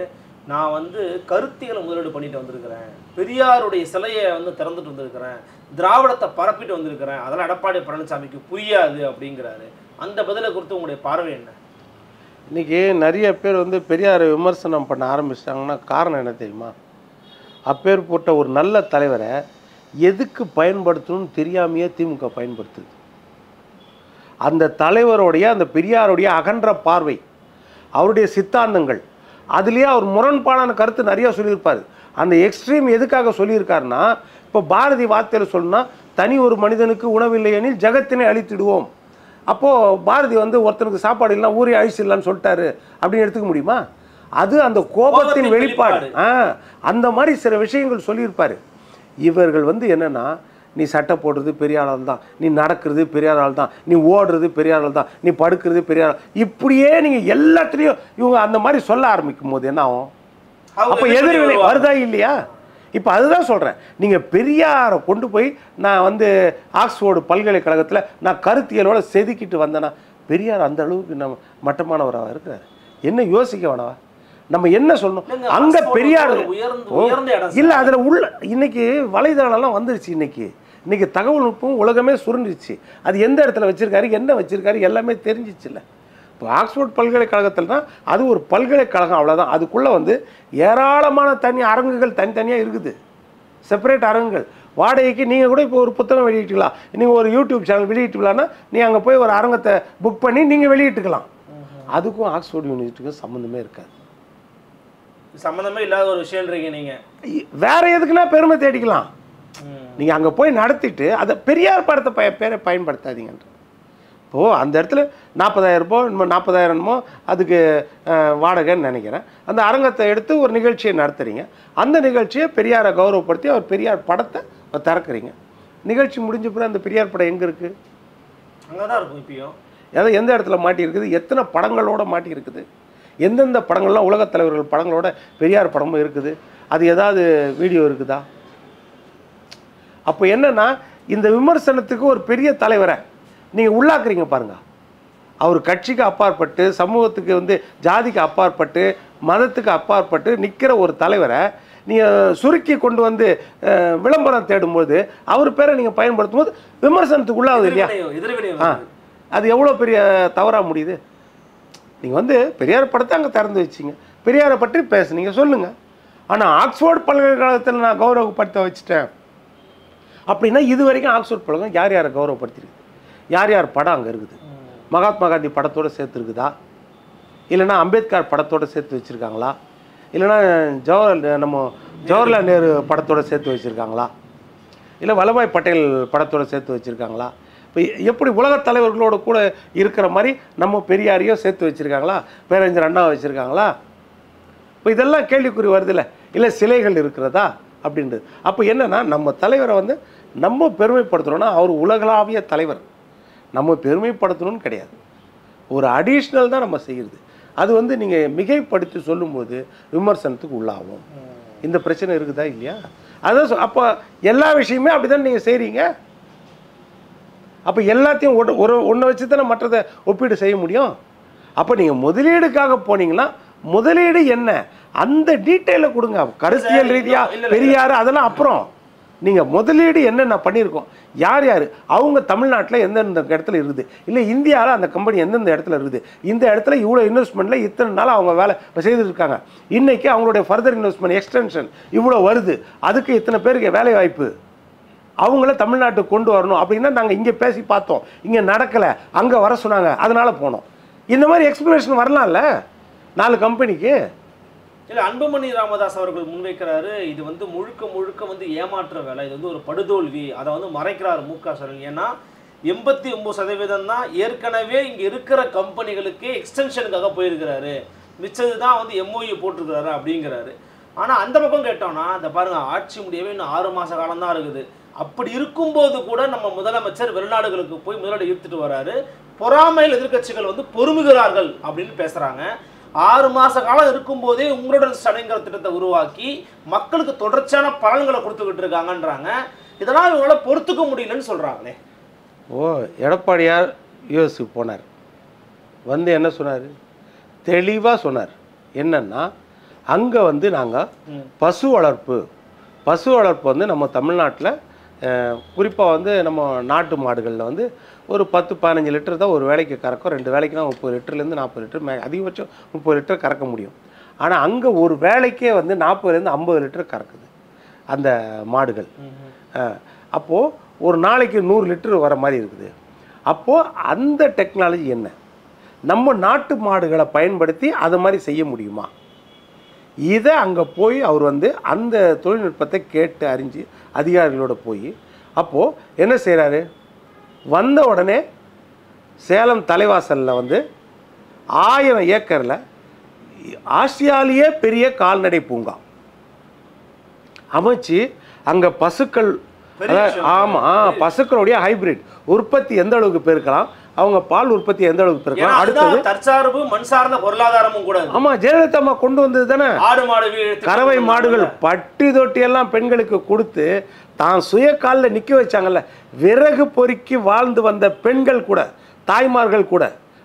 நான் வந்து கருத்தியலை முதலீடு பண்ணிட்டு வந்திருக்கிறேன், பெரியாருடைய சிலையை வந்து திறந்துட்டு வந்திருக்கிறேன், திராவிடத்தை பரப்பிட்டு வந்திருக்கிறேன், அதெல்லாம் எடப்பாடி பழனிசாமிக்கு புரியாது அப்படிங்கிறாரு. அந்த பதிலை குறித்து உங்களுடைய பார்வை என்ன? இன்றைக்கி நிறைய பேர் வந்து பெரியாரை விமர்சனம் பண்ண ஆரம்பிச்சிட்டாங்கன்னா காரணம் என்ன தெரியுமா? அப்பேர் போட்ட ஒரு நல்ல தலைவரை எதுக்கு பயன்படுத்தணும்னு தெரியாமையே திமுக பயன்படுத்துது. அந்த தலைவருடைய, அந்த பெரியாருடைய அகன்ற பார்வை, அவருடைய சித்தாந்தங்கள், அதுலேயே அவர் முரண்பாடான கருத்து நிறையா சொல்லியிருப்பார். அந்த எக்ஸ்ட்ரீம் எதுக்காக சொல்லியிருக்காருன்னா, இப்போ பாரதி வார்த்தையில் சொல்லணும்னா, தனி ஒரு மனிதனுக்கு உணவில்லை எனில் ஜகத்தினை அழித்திடுவோம். அப்போது பாரதி வந்து ஒருத்தனுக்கு சாப்பாடு இல்லைனா ஊரே அழிச்சிடலான்னு சொல்லிட்டாரு அப்படின்னு எடுத்துக்க முடியுமா? அது அந்த கோபத்தின் வெளிப்பாடு. அந்த மாதிரி சில விஷயங்கள் சொல்லியிருப்பார். இவர்கள் வந்து என்னென்னா, நீ சட்டை போடுறது பெரியாரால் தான், நீ நடக்கிறது பெரியாரால் தான், நீ ஓடுறது பெரியாரால் தான், நீ படுக்கிறது பெரியாரால், இப்படியே நீங்கள் எல்லாத்துலேயும் இவங்க அந்த மாதிரி சொல்ல ஆரம்பிக்கும் போது என்ன ஆகும்? அப்போ எதிர்வினை வருதா இல்லையா? இப்போ அதுதான் சொல்கிறேன். நீங்கள் பெரியாரை கொண்டு போய் நான் வந்து ஆக்ஸ்போர்டு பல்கலைக்கழகத்தில் நான் கருத்தியலோடு செதுக்கிட்டு வந்தேன்னா, பெரியார் அந்த அளவுக்கு நம்ம மட்டமானவராக இருக்கிறார். என்ன யோசிக்க வேணவா? நம்ம என்ன சொல்லணும்? அங்கே பெரியார் இல்லை, அதில் உள்ள இன்னைக்கு வலைதளம்லாம் வந்துருச்சு. இன்னைக்கு தகவல் நுட்பம் உலகமே சுருண்டுச்சு. அது எந்த இடத்துல வச்சுருக்காரு, என்ன வச்சுருக்காரு எல்லாமே தெரிஞ்சிச்சு. இல்லை, இப்போ ஆக்ஸ்போர்ட் பல்கலைக்கழகத்தில் தான் அது ஒரு பல்கலைக்கழகம், அவ்வளோதான். அதுக்குள்ளே வந்து ஏராளமான அரங்குகள் தனித்தனியாக இருக்குது, செப்பரேட் அரங்குகள். வாடகைக்கு நீங்கள் கூட இப்போ ஒரு புத்தகம் வெளியிட்டுக்கலாம், நீங்கள் ஒரு யூடியூப் சேனல் வெளியிட்டுக்கலாம்னா நீங்கள் அங்கே போய் ஒரு அரங்கத்தை புக் பண்ணி நீங்கள் வெளியிட்டுக்கலாம். அதுக்கும் ஆக்ஸ்போர்ட் யூனிவர்சிட்டிக்கும் சம்மந்தமே இருக்காது. சம்மந்தமே இல்லாத ஒரு விஷயம்ன்றீங்க நீங்கள். வேற எதுக்குன்னா பெருமை தேடிக்கலாம். நீங்கள் அங்கே போய் நடத்திட்டு அதை பெரியார் படத்தை பேரை பயன்படுத்தாதீங்கன்ற. இப்போது அந்த இடத்துல 40,000 ரூபாய் 40,000 அதுக்கு வாடகைன்னு நினைக்கிறேன். அந்த அரங்கத்தை எடுத்து ஒரு நிகழ்ச்சியை நடத்துகிறீங்க. அந்த நிகழ்ச்சியை பெரியாரை கௌரவப்படுத்தி அவர் பெரியார் படத்தை திறக்கிறீங்க. நிகழ்ச்சி முடிஞ்ச பிறகு அந்த பெரியார் படம் எங்கே இருக்குது? அங்கே தான் இருக்கும். இப்பயும் ஏதாவது எந்த இடத்துல மாட்டியிருக்குது? எத்தனை படங்களோட மாட்டியிருக்குது? எந்தெந்த படங்கள்லாம் உலகத் தலைவர்கள் படங்களோட பெரியார் படமும் இருக்குது? அது ஏதாவது வீடியோ இருக்குதா? அப்போ என்னென்னா, இந்த விமர்சனத்துக்கு ஒரு பெரிய தலைவரை நீங்கள் உள்ளாக்குறீங்க பாருங்க. அவர் கட்சிக்கு அப்பாற்பட்டு, சமூகத்துக்கு ஜாதிக்கு அப்பாற்பட்டு, மதத்துக்கு அப்பாற்பட்டு நிற்கிற ஒரு தலைவரை நீங்கள் சுருக்கி கொண்டு விளம்பரம் தேடும்போது அவர் பேரை நீங்கள் பயன்படுத்தும் போது விமர்சனத்துக்கு உள்ளாகுது இல்லையா? அது எவ்வளோ பெரிய தவறாக முடியுது? நீங்கள் பெரியார் படத்தை அங்கே திறந்து வச்சிங்க, பெரியாரை பற்றி பேசுனீங்க, சொல்லுங்கள். ஆனால் ஆக்ஸ்ஃபோர்ட் பல்கலைக்கழகத்தில் நான் கௌரவப்படுத்த வச்சுட்டேன் அப்படின்னா, இது வரைக்கும் ஆக்ஸ்ஃபோர்ட் பல்கலை யார் யாரை கௌரவப்படுத்திருக்கு? யார் யார் படம் அங்கே இருக்குது? மகாத்மா காந்தி படத்தோடு சேர்த்துருக்குதா? இல்லைனா அம்பேத்கர் படத்தோடு சேர்த்து வச்சுருக்காங்களா? இல்லைனா ஜவஹர்லால் நேரு படத்தோடு சேர்த்து வச்சுருக்காங்களா? இல்லை வல்லபாய் பட்டேல் படத்தோடு சேர்த்து வச்சுருக்காங்களா? இப்போ எப்படி உலகத் தலைவர்களோடு கூட இருக்கிற மாதிரி நம்ம பெரியாரையும் சேர்த்து வச்சுருக்காங்களா? பேரறிஞர் அண்ணா வச்சுருக்காங்களா? இப்போ இதெல்லாம் கேள்விக்குறி வருதில்ல. இல்லை சிலைகள் இருக்கிறதா அப்படின்றது. அப்போ என்னென்னா, நம்ம தலைவரை நம்ம பெருமைப்படுத்துகிறோன்னா அவர் உலகளாவிய தலைவர், நம்ம பெருமைப்படுத்தணும்னு கிடையாது. ஒரு அடிஷ்னல் தான் நம்ம செய்கிறது. அது நீங்கள் மிகைப்படுத்தி சொல்லும்போது விமர்சனத்துக்கு உள்ளாகும். இந்த பிரச்சனை இருக்குதா இல்லையா? அதான் அப்போ எல்லா விஷயமே அப்படி தான் நீங்கள் செய்கிறீங்க. அப்போ எல்லாத்தையும் ஒன்றை வச்சு தானே மற்றதை ஒப்பீடு செய்ய முடியும். அப்போ நீங்கள் முதலீடுக்காக போனீங்கன்னா முதலீடு என்ன அந்த டீட்டெயிலை கொடுங்க. கருத்தியல் ரீதியாக பெரியார் அதெல்லாம் அப்புறம். நீங்கள் முதலீடு என்னென்ன பண்ணியிருக்கோம், யார் யார் அவங்க தமிழ்நாட்டில் எந்தெந்த இடத்துல இருக்குது, இல்லை இந்தியாவில் அந்த கம்பெனி எந்தெந்த இடத்துல இருக்குது, இந்த இடத்துல இவ்வளோ இன்வெஸ்ட்மெண்ட்டில் இத்தனை நாள் அவங்க வேலை செய்துருக்காங்க, இன்றைக்கி அவங்களுடைய ஃபர்தர் இன்வெஸ்ட்மெண்ட் எக்ஸ்டென்ஷன் இவ்வளோ வருது, அதுக்கு இத்தனை பேருக்கு வேலை வாய்ப்பு, அவங்கள தமிழ்நாட்டுக்கு கொண்டு வரணும் அப்படின்னா நாங்கள் இங்கே பேசி பார்த்தோம், இங்கே நடக்கலை, அங்கே வர சொன்னாங்க, அதனால் போனோம். இந்த மாதிரி எக்ஸ்பிளனேஷன் வரலாம்ல 4 கம்பெனிக்கு. இல்லை, அன்புமணி ராமதாஸ் அவர்கள் முன்வைக்கிறாரு, இது முழுக்க முழுக்க ஏமாற்ற வேலை, இது ஒரு படுதோல்வி, அதை மறைக்கிறார் மு.க. ஸ்டாலின். ஏன்னா 89% தான் ஏற்கனவே இங்கே இருக்கிற கம்பெனிகளுக்கு எக்ஸ்டென்ஷனுக்காக போயிருக்கிறாரு, மிச்சது தான் எம்ஓயு போட்டிருக்கிறாரு அப்படிங்கிறாரு. ஆனால் அந்த பக்கம் கேட்டோம்னா, இந்த பாருங்கள், ஆட்சி முடியவே இன்னும் 6 மாத காலம் தான் இருக்குது. அப்படி இருக்கும்போது கூட நம்ம முதலமைச்சர் வெளிநாடுகளுக்கு போய் முதலீடு ஈர்த்துட்டு வராரு, பொறாமையில் எதிர்கட்சிகள் பொறுமுகிறார்கள் அப்படின்னு பேசுகிறாங்க. 6 மாத காலம் இருக்கும்போதே உங்களுடன் ஸ்டாலின்கிற திட்டத்தை உருவாக்கி மக்களுக்கு தொடர்ச்சியான பலன்களை கொடுத்துக்கிட்டு இருக்காங்கன்றாங்க. இதெல்லாம் இவங்களால பொறுத்துக்க முடியலன்னு சொல்கிறாங்களே. எடப்பாடியார் யூஎஸ்க்கு போனார், என்ன சொன்னார்? தெளிவாக சொன்னார். என்னன்னா, அங்கே நாங்கள் பசு வளர்ப்பு நம்ம தமிழ்நாட்டில் குறிப்பாக நம்ம நாட்டு மாடுகளில் ஒரு 10-15 லிட்டர் தான் ஒரு வேலைக்கு கறக்கும், 2 வேலைக்குனா 30 லிட்டர்லேருந்து 40 லிட்டர், அதிகபட்சம் 30 லிட்டர் கறக்க முடியும். ஆனால் அங்கே ஒரு வேலைக்கே 40லேருந்து 50 லிட்டர் கறக்குது அந்த மாடுகள். அப்போது ஒரு நாளைக்கு 100 லிட்டர் வர மாதிரி இருக்குது. அப்போது அந்த டெக்னாலஜி என்ன, நம்ம நாட்டு மாடுகளை பயன்படுத்தி அதை மாதிரி செய்ய முடியுமா? இதை அங்கே போய் அவர் அந்த தொழில்நுட்பத்தை கேட்டு அறிஞ்சு அதிகாரிகளோட போய் அப்போது என்ன செய்கிறாரு, வந்த உடனே சேலம் தலைவாசலில் 1000 ஏக்கரில் ஆசியாலேயே பெரிய கால்நடை பூங்கா அமைச்சு அங்கே பசுக்கள், ஆமாம், பசுக்களுடைய ஹைபிரிட் உற்பத்தி எந்த அளவுக்கு பெருக்கலாம், அவங்க பால் உற்பத்தி எந்த அளவுக்கு பெருக்கலாம், அடுத்தது தற்சார்பு மண் சார்ந்த பொருளாதாரமும் கூட. ஆமாம், ஜெயலலிதா அம்மா கொண்டு வந்தது தானே. கறவை மாடுகள் பட்டி தொட்டியெல்லாம் பெண்களுக்கு கொடுத்து தான் சுய காலில் நிற்க வச்சாங்கல்ல. விறகு பொறுக்கி வாழ்ந்து வந்த பெண்கள் கூட, தாய்மார்கள் கூட,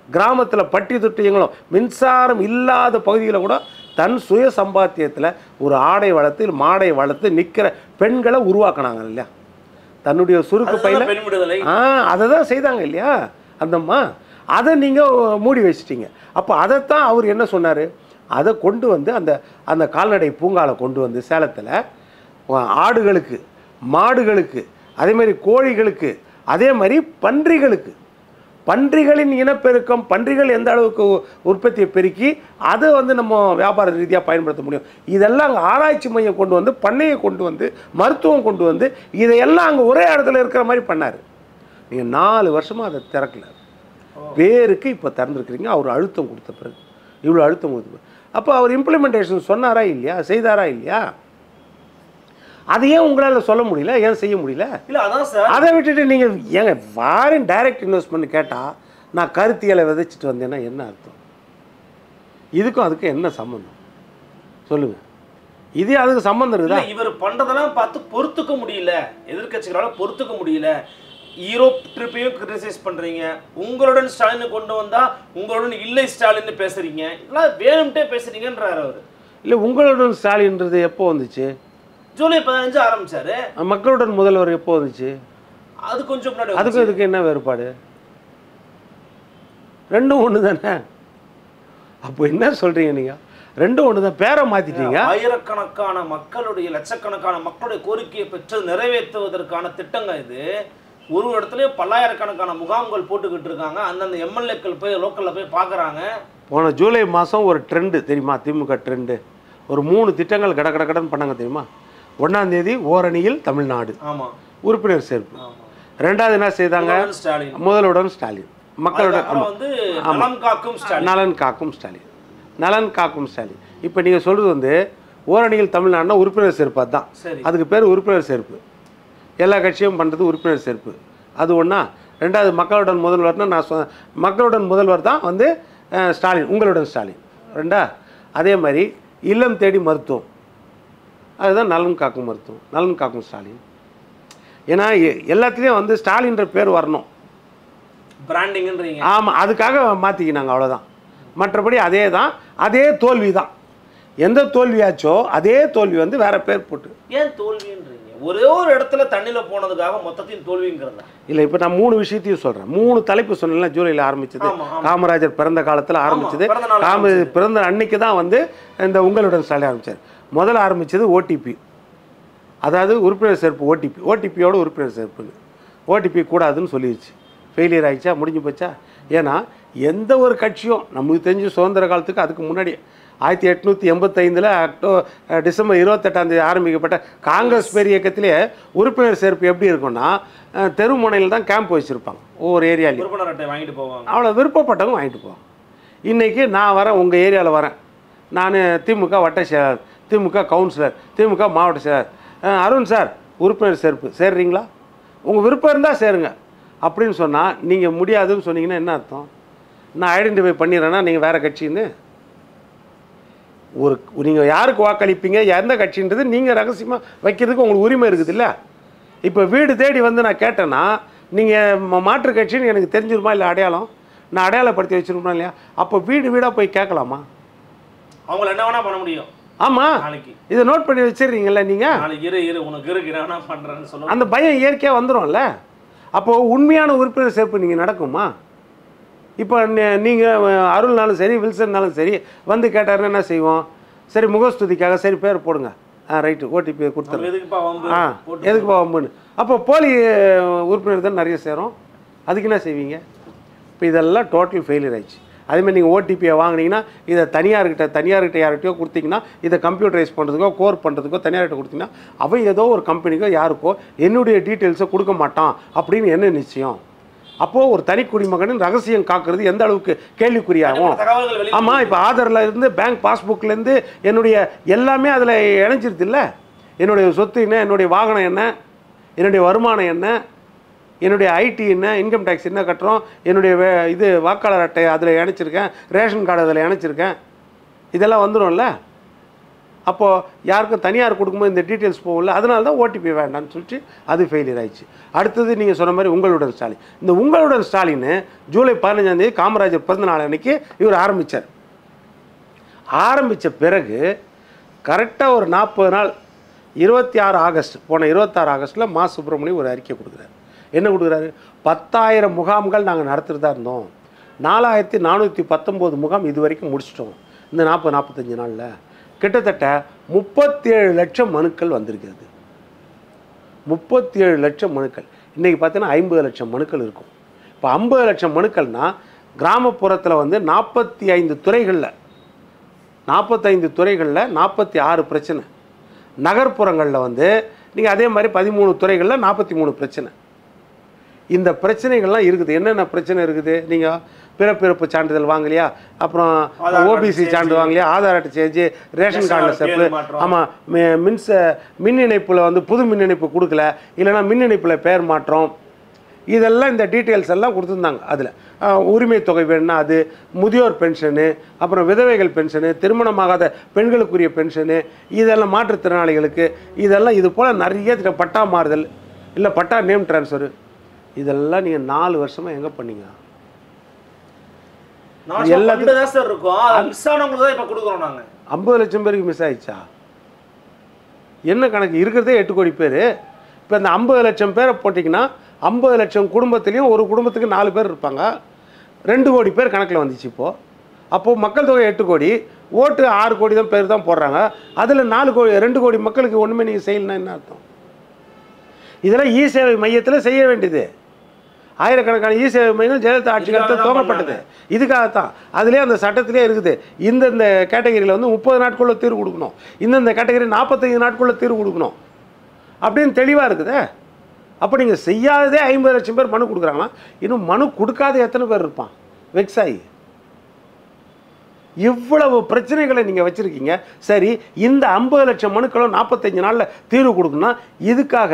கிராமத்தில் பட்டி தொட்டியங்களும் மின்சாரம் இல்லாத பகுதியில் கூட தன் சுய சம்பாத்தியத்தில் ஒரு ஆடை வளர்த்து மாடை வளர்த்து நிற்கிற பெண்களை உருவாக்கினாங்க இல்லையா, தன்னுடைய சுருக்கு பையில. அதை தான் செய்தாங்க இல்லையா அந்தம்மா. அதை நீங்கள் மூடி வச்சிட்டீங்க. அப்போ அதைத்தான் அவர் என்ன சொன்னார், அதை கொண்டு அந்த அந்த கால்நடை பூங்காவில் கொண்டு சேலத்தில் ஆடுகளுக்கு, மாடுகளுக்கு, அதேமாதிரி கோழிகளுக்கு, அதே மாதிரி பன்றிகளின் இனப்பெருக்கம், பன்றிகள் எந்த அளவுக்கு உற்பத்தியை பெருக்கி அதை நம்ம வியாபார ரீதியாக பயன்படுத்த முடியும், இதெல்லாம் அங்கே ஆராய்ச்சி மையம் கொண்டு பண்ணையை கொண்டு மருத்துவம் கொண்டு இதையெல்லாம் அங்கே ஒரே இடத்துல இருக்கிற மாதிரி பண்ணார். நீங்கள் 4 வருஷமாக அதை திறக்கல. பேருக்கு இப்போ திறந்துருக்குறீங்க. அவர் அழுத்தம் கொடுத்த பிறகு இவ்வளோ அழுத்தம் கொடுத்த அப்போ அவர் இம்ப்ளிமெண்டேஷன் சொன்னாரா இல்லையா, செய்தாரா இல்லையா? அதையே உங்களால் சொல்ல முடியல, ஏன் செய்ய முடியல? இல்லை அதான் சார். அதை விட்டுட்டு நீங்கள் ஏங்க ஃபாரின் டைரக்ட் இன்வெஸ்ட்மெண்ட் கேட்டால் நான் கருத்தியலை விதைச்சிட்டு வந்தேன்னா என்ன அர்த்தம்? இதுக்கும் அதுக்கும் என்ன சம்மந்தம் சொல்லுங்கள்? இது அதுக்கு சம்மந்தம் இருக்குதா? இவர் பண்ணுறதெல்லாம் பார்த்து பொறுத்துக்க முடியல, எதிர்கட்சிகளால் பொறுத்துக்க முடியல. யூரோப் ட்ரிப்பையும் கிரிட்டிசைஸ் பண்ணுறீங்க, உங்களுடன் ஸ்டாலினை கொண்டு வந்தால் உங்களுடன் இல்லை ஸ்டாலின்னு பேசுகிறீங்க, இதெல்லாம் வேணும்ட்டே பேசுகிறீங்கன்றார் அவர். இல்லை உங்களுடன் ஸ்டாலின்றது எப்போ வந்துச்சு? ஜூலை 15 ஆரம்பிச்சாரு. மக்களுடன் முதல்வர் எப்போ வந்துச்சு? அது கொஞ்சம் முன்னாடி. அதுக்கும் இதுக்கு என்ன வேறுபாடு? ரெண்டும் ஒன்று தானே. அப்போ என்ன சொல்கிறீங்க நீங்கள்? ரெண்டும் ஒன்று தான், பேரை மாற்றிட்டீங்க. ஆயிரக்கணக்கான மக்களுடைய லட்சக்கணக்கான மக்களுடைய கோரிக்கையை பெற்று நிறைவேற்றுவதற்கான திட்டங்கள் இது. ஒரு இடத்துலையும் பல்லாயிரக்கணக்கான முகாம்கள் போட்டுக்கிட்டு இருக்காங்க. அந்தந்த எம்எல்ஏக்கள் போய் லோக்கலில் போய் பார்க்குறாங்க. போன ஜூலை மாதம் ஒரு ட்ரெண்டு தெரியுமா? திமுக ட்ரெண்டு ஒரு 3 திட்டங்கள் கடன் பண்ணாங்க தெரியுமா? 1ஆம் தேதி ஓரணியில் தமிழ்நாடு உறுப்பினர் சேர்ப்பு. 2வது என்ன செய்தாங்க? முதல்வருடன் ஸ்டாலின், மக்களுடன் நலன் காக்கும் ஸ்டாலின், நலன் காக்கும் ஸ்டாலின். இப்போ நீங்கள் சொல்கிறது வந்து ஓரணியில் தமிழ்நாடுனா உறுப்பினர் சேர்ப்பு. அதுதான் அதுக்கு பேர் உறுப்பினர் சேர்ப்பு. எல்லா கட்சியும் பண்ணுறது உறுப்பினர் சேர்ப்பு. அது ஒன்றா. 2வது மக்களுடன் முதல்வர்னா நான் மக்களுடன் முதல்வர் தான் வந்து ஸ்டாலின், உங்களுடன் ஸ்டாலின். 2 அதே மாதிரி இல்லம் தேடி மருத்துவம், அதுதான் நலன் காக்கும் மருத்துவம், நலன் காக்கும் ஸ்டாலின். ஏன்னா எல்லாத்துலேயும் வந்து ஸ்டாலின்ற பேர் வரணும், பிராண்டிங்ன்றீங்க. ஆமாம், அதுக்காக மாற்றிக்கினாங்க, அவ்வளோதான். மற்றபடி அதே தான், அதே தோல்வி தான். எந்த தோல்வியாச்சோ அதே தோல்வி வந்து வேற பேர் போட்டு. ஏன் தோல்வின்றீங்க? ஒரே ஒரு இடத்துல தண்ணியில் போனதுக்காக மொத்தத்தையும் தோல்விங்கிறதா? இல்லை, இப்போ நான் 3 விஷயத்தையும் சொல்கிறேன். 3 தலைப்பு சொன்னேன். ஜூலையில் ஆரம்பிச்சது, காமராஜர் பிறந்த காலத்தில் ஆரம்பிச்சது. காமராஜர் பிறந்த அன்னைக்கு தான் வந்து இந்த உங்களுடன் ஸ்டாலின் ஆரம்பித்தார். முதல்ல ஆரம்பித்தது ஓடிபி, அதாவது உறுப்பினர் சேர்ப்பு. ஓடிபியோட உறுப்பினர் சேர்ப்புன்னு. ஓடிபி கூடாதுன்னு சொல்லிடுச்சு. ஃபெயிலியர் ஆகிடுச்சா? முடிஞ்சு போச்சா? ஏன்னா எந்த ஒரு கட்சியும் நமக்கு தெரிஞ்சு சுதந்திர காலத்துக்கு அதுக்கு முன்னாடி 1885 டிசம்பர் 28ஆம் தேதி ஆரம்பிக்கப்பட்ட காங்கிரஸ் பேர் இயக்கத்திலே உறுப்பினர் சேர்ப்பு எப்படி இருக்குன்னா, தெருமுனையில் தான் கேம்ப் வச்சுருப்பாங்க ஒவ்வொரு ஏரியாலையும். வாங்கிட்டு போவாங்க, அவ்வளோ விருப்பப்பட்டவங்க வாங்கிட்டு போவாங்க. இன்றைக்கி நான் வரேன், உங்கள் ஏரியாவில் வரேன், நான் திமுக வட்ட செயலாளர், திமுக கவுன்சிலர், திமுக மாவட்ட செயலாளர், அருண் சார் உறுப்பினர் சேர்ப்பு சேர்றீங்களா? உங்கள் விருப்பம் இருந்தால் சேருங்க அப்படின்னு சொன்னால், நீங்கள் முடியாதுன்னு சொன்னீங்கன்னா என்ன அர்த்தம்? நான் ஐடென்டிஃபை பண்ணிடுறேன்னா நீங்கள் வேறு கட்சின்னு. நீங்கள் யாருக்கு வாக்களிப்பீங்க, எந்த கட்சின்றது நீங்கள் ரகசியமாக வைக்கிறதுக்கு உங்களுக்கு உரிமை இருக்குது இல்லை? இப்போ வீடு தேடி வந்து நான் கேட்டேன்னா நீங்கள் மாற்று கட்சின்னு எனக்கு தெரிஞ்சிருமா இல்லை? அடையாளம் நான் அடையாளப்படுத்தி வச்சுருப்பேன் இல்லையா? அப்போ வீடு வீடாக போய் கேட்கலாமா? அவங்கள என்ன வேணால் பண்ண முடியும். ஆமாம், இதை நோட் பண்ணி வச்சிடுறீங்களா நீங்கள்? அந்த பயம் இயற்கையாக வந்துடும்ல. அப்போது உண்மையான உறுப்பினர் சேர்ப்பு நீங்கள் நடக்குமா? இப்போ நீங்கள் அருள்னாலும் சரி, வில்சன்னாலும் சரி வந்து கேட்டாருன்னா என்ன செய்வோம்? சரி, முகஸ்துதிக்காக சரி பேர் போடுங்க, ரைட்டு, ஓடிபி கொடுத்துருங்க, எதுக்குப்பா வம்புன்னு. அப்போ போலி உறுப்பினர் தான் நிறைய சேரும். அதுக்கு என்ன செய்வீங்க? இப்போ இதெல்லாம் டோட்டல் ஃபெயிலியர் ஆயிடுச்சு. அதேமாதிரி நீங்கள் ஓடிபியை வாங்கினீங்கன்னா இதை தனியார்கிட்ட யார்கிட்டயோ கொடுத்தீங்கன்னா, இதை கம்ப்யூட்டரைஸ் பண்ணுறதுக்கோ கோர் பண்ணுறதுக்கோ தனியார்கிட்ட கொடுத்தீங்கன்னா, அவன் ஏதோ ஒரு கம்பெனிக்கோ யாருக்கோ என்னுடைய டீட்டெயில்ஸை கொடுக்க மாட்டான் அப்படின்னு என்ன நிச்சயம்? அப்போது ஒரு தனி குடிமகனின் ரகசியம் காக்கிறது எந்த அளவுக்கு கேள்விக்குறியாகும்? ஆமாம், இப்போ ஆதாரில் இருந்து பேங்க் பாஸ்புக்லேருந்து என்னுடைய எல்லாமே அதில் இணைஞ்சிருது இல்லை? என்னுடைய சொத்து என்ன, என்னுடைய வாகனம் என்ன, என்னுடைய வருமானம் என்ன, என்னுடைய ஐடி என்ன, இன்கம் டேக்ஸ் என்ன கட்டுறோம், என்னுடைய இது வாக்காளர் அட்டை அதில் இணைச்சிருக்கேன், ரேஷன் கார்டு அதில் இணைச்சிருக்கேன், இதெல்லாம் வந்துடும்ல. அப்போது யாருக்கும் தனியார் கொடுக்கும்போது இந்த டீட்டெயில்ஸ் போகல. அதனால தான் ஓடிபி வேண்டான்னு சொல்லிட்டு அது ஃபெயிலியர் ஆயிடுச்சு. அடுத்தது நீங்கள் சொன்ன மாதிரி உங்களுடன் ஸ்டாலின். இந்த உங்களுடன் ஸ்டாலின் ஜூலை 15ஆம் தேதி காமராஜர் பிறந்த நாள் அன்னைக்கு இவர் ஆரம்பித்தார். ஆரம்பித்த பிறகு கரெக்டாக ஒரு 40 நாள் 26 ஆகஸ்ட் போன 26 ஆகஸ்ட்டில் மா சுப்பிரமணியம் ஒரு அறிக்கை கொடுக்குறாரு. என்ன கொடுக்குறாரு? 10,000 முகாம்கள் நாங்கள் நடத்துகிறதா இருந்தோம், 4419 முகாம் இது வரைக்கும் முடிச்சிட்டோம். இந்த 40-45 நாளில் கிட்டத்தட்ட 37 லட்சம் மனுக்கள் வந்திருக்கிறது. 37 லட்சம் மனுக்கள். இன்றைக்கி பார்த்தீங்கன்னா 50 லட்சம் மனுக்கள் இருக்கும். இப்போ 50 லட்சம் மனுக்கள்னால் கிராமப்புறத்தில் வந்து 45 துறைகளில் 46 பிரச்சனை. நகர்ப்புறங்களில் வந்து நீங்கள் அதே மாதிரி 13 துறைகளில் 43 பிரச்சனை. இந்த பிரச்சனைகள்லாம் இருக்குது. என்னென்ன பிரச்சனை இருக்குது? நீங்கள் பிறப்பிறப்பு சான்றிதழ் வாங்கலையா, அப்புறம் ஓபிசி சான்றிதழ் வாங்கலையா, ஆதார் அட்டை சேஞ்சு, ரேஷன் கார்டில் செப்பு, ஆமாம், மின் இணைப்பில் வந்து புது மின் இணைப்பு கொடுக்கல, இல்லைனா மின் இணைப்பில் பெயர் மாற்றம், இதெல்லாம் இந்த டீட்டெயில்ஸ் எல்லாம் கொடுத்துருந்தாங்க. அதில் உரிமை தொகை வேணும்னா அது, முதியோர் பென்ஷனு, அப்புறம் விதவைகள் பென்ஷனு, திருமணமாகாத பெண்களுக்குரிய பென்ஷனு, இதெல்லாம் மாற்றுத்திறனாளிகளுக்கு, இதெல்லாம் இது போல் நிறைய பட்டா மாறுதல், இல்லை பட்டா நேம் ட்ரான்ஸ்ஃபரு, இதெல்லாம் நீங்கள் 4 வருஷமாக எங்கே பண்ணீங்க? எல்லாத்தையும் மிஸ் ஆனவங்களுக்கு தான் இப்போ கொடுக்குறோம் நாங்கள். 50 லட்சம் பேருக்கு மிஸ் ஆயிடுச்சா? என்ன கணக்கு? இருக்கிறதே 8 கோடி பேர். இப்போ இந்த 50 லட்சம் பேரை போட்டிங்கன்னா 50 லட்சம் குடும்பத்துலேயும் ஒரு குடும்பத்துக்கு 4 பேர் இருப்பாங்க. 2 கோடி பேர் கணக்கில் வந்துச்சு இப்போது. அப்போது மக்கள் தொகை 8 கோடி, ஓட்டு 6 கோடி தான் பேர் தான் போடுறாங்க. அதில் 2 கோடி மக்களுக்கு ஒன்றுமே நீங்கள் செய்யலைன்னா என்ன அர்த்தம்? இதெல்லாம் இ சேவை மையத்தில் செய்ய வேண்டியது. ஆயிரக்கணக்கான இ சேவை மையம் ஜெயலலிதா ஆட்சி காலத்தில் துவங்கப்பட்டது. இதுக்காகத்தான். அதிலே அந்த சட்டத்திலே இருக்குது, இந்தந்த கேட்டகரியில் வந்து 30 நாட்குள்ளே தீர்வு கொடுக்கணும், இந்தந்த கேட்டகரி 45 நாட்குள்ளே தீர்வு கொடுக்கணும் அப்படின்னு தெளிவாக இருக்குது. அப்போ நீங்கள் செய்யாததே 50 லட்சம் பேர் மனு கொடுக்குறாங்களா? இன்னும் மனு கொடுக்காத எத்தனை பேர் இருப்பான் வெக்ஸாயி? இவ்வளவு பிரச்சனைகளை நீங்கள் வச்சுருக்கீங்க. சரி, இந்த 50 லட்சம் மனுக்களும் 45 நாளில் தீர்வு கொடுக்கணும்னா இதுக்காக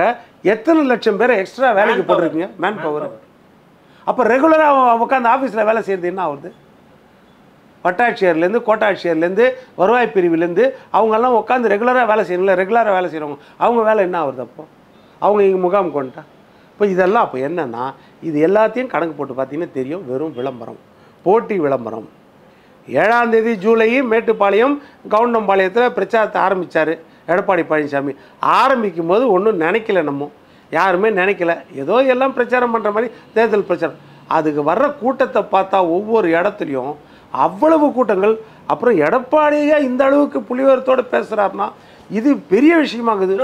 எத்தனை லட்சம் பேரை எக்ஸ்ட்ரா வேலைக்கு போட்டிருக்கீங்க? Man power. அப்போ ரெகுலராக உட்காந்து ஆஃபீஸில் வேலை செய்கிறது என்ன ஆகுது? வட்டாட்சியர்லேருந்து கோட்டாட்சியர்லேருந்து வருவாய் பிரிவுலேருந்து அவங்கெல்லாம் உட்காந்து ரெகுலராக வேலை செய்யணும்ல, ரெகுலராக வேலை செய்கிறவங்க அவங்க வேலை என்ன ஆகுது? அப்போ அவங்க இங்கே முகாம் கொண்டுட்டா இப்போ இதெல்லாம் அப்போ என்னென்னா இது எல்லாத்தையும் கணக்கு போட்டு பார்த்தீங்கன்னா தெரியும். வெறும் விளம்பரம், போட்டி விளம்பரம். 7ஆம் தேதி ஜூலை மேட்டுப்பாளையம் கவுண்டம்பாளையத்தில் பிரச்சாரத்தை ஆரம்பித்தார் எடப்பாடி பழனிசாமி. ஆரம்பிக்கும் போது ஒன்றும் நினைக்கல, நம்ம யாருமே நினைக்கல, ஏதோ எல்லாம் பிரச்சாரம் பண்ணுற மாதிரி தேர்தல் பிரச்சாரம். அதுக்கு வர்ற கூட்டத்தை பார்த்தா ஒவ்வொரு இடத்துலையும் அவ்வளவு கூட்டங்கள். அப்புறம் எடப்பாடியே இந்த அளவுக்கு புலிவரத்தோடு பேசுகிறாருன்னா இது பெரிய விஷயமாகுது.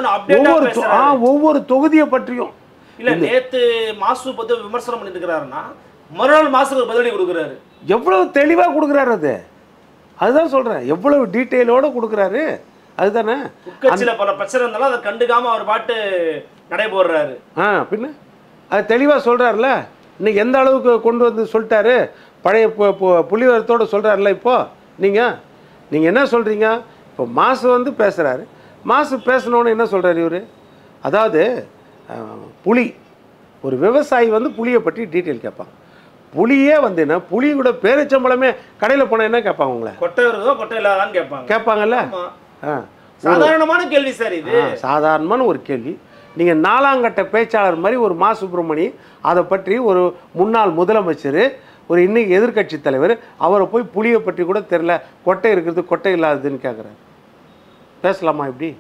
ஒவ்வொரு தொகுதியை பற்றியும் இல்லை, நேற்று மாசு பற்றி விமர்சனம் பண்ணிட்டு இருக்கிறாருன்னா மறுநாள் மாசுக்கு பதிலடி கொடுக்குறாரு. எவ்வளவு தெளிவாக கொடுக்குறாரு, அதுதான் சொல்கிறேன். எவ்வளவு டீட்டெயிலோடு கொடுக்குறாரு, அதுதானே. கட்சியில் பல பிரச்சனை இருந்தாலும் அதை கண்டுக்காமல் அவர் பாட்டு நடைபோடுறாரு. பின்ன அது தெளிவாக சொல்கிறாருல. இன்னைக்கு எந்த அளவுக்கு கொண்டு வந்து சொல்லிட்டாரு, பழைய புலிவரத்தோடு சொல்கிறாருல. இப்போது நீங்கள் என்ன சொல்கிறீங்க? இப்போ மாசு வந்து பேசுகிறாரு, மாசு பேசினோன்னு என்ன சொல்கிறார் இவர்? அதாவது புலி, ஒரு விவசாயி வந்து புளியை பற்றி டீட்டெயில் கேட்பாங்க. புளியே வந்து என்ன, புளி கூட பேரிச்சம்பளமே கடையில் போனால் என்ன கேட்பாங்க? உங்களை கொட்டை வருதோ கொட்டை இல்லாதான்னு கேட்பாங்கல்ல. சாதாரணமான கேள்வி சார் இது. சாதாரணமான ஒரு கேள்வி. நீங்கள் 4ஆம் கட்ட பேச்சாளர் மாதிரி ஒரு மா சுப்பிரமணி அதை பற்றி ஒரு முன்னாள் முதலமைச்சர், ஒரு இன்னைக்கு எதிர்கட்சி தலைவர், அவரை போய் புளியை பற்றி கூட தெரில, கொட்டை இருக்கிறது கொட்டை இல்லாததுன்னு கேட்குறாரு. பேசலாமா இப்படி?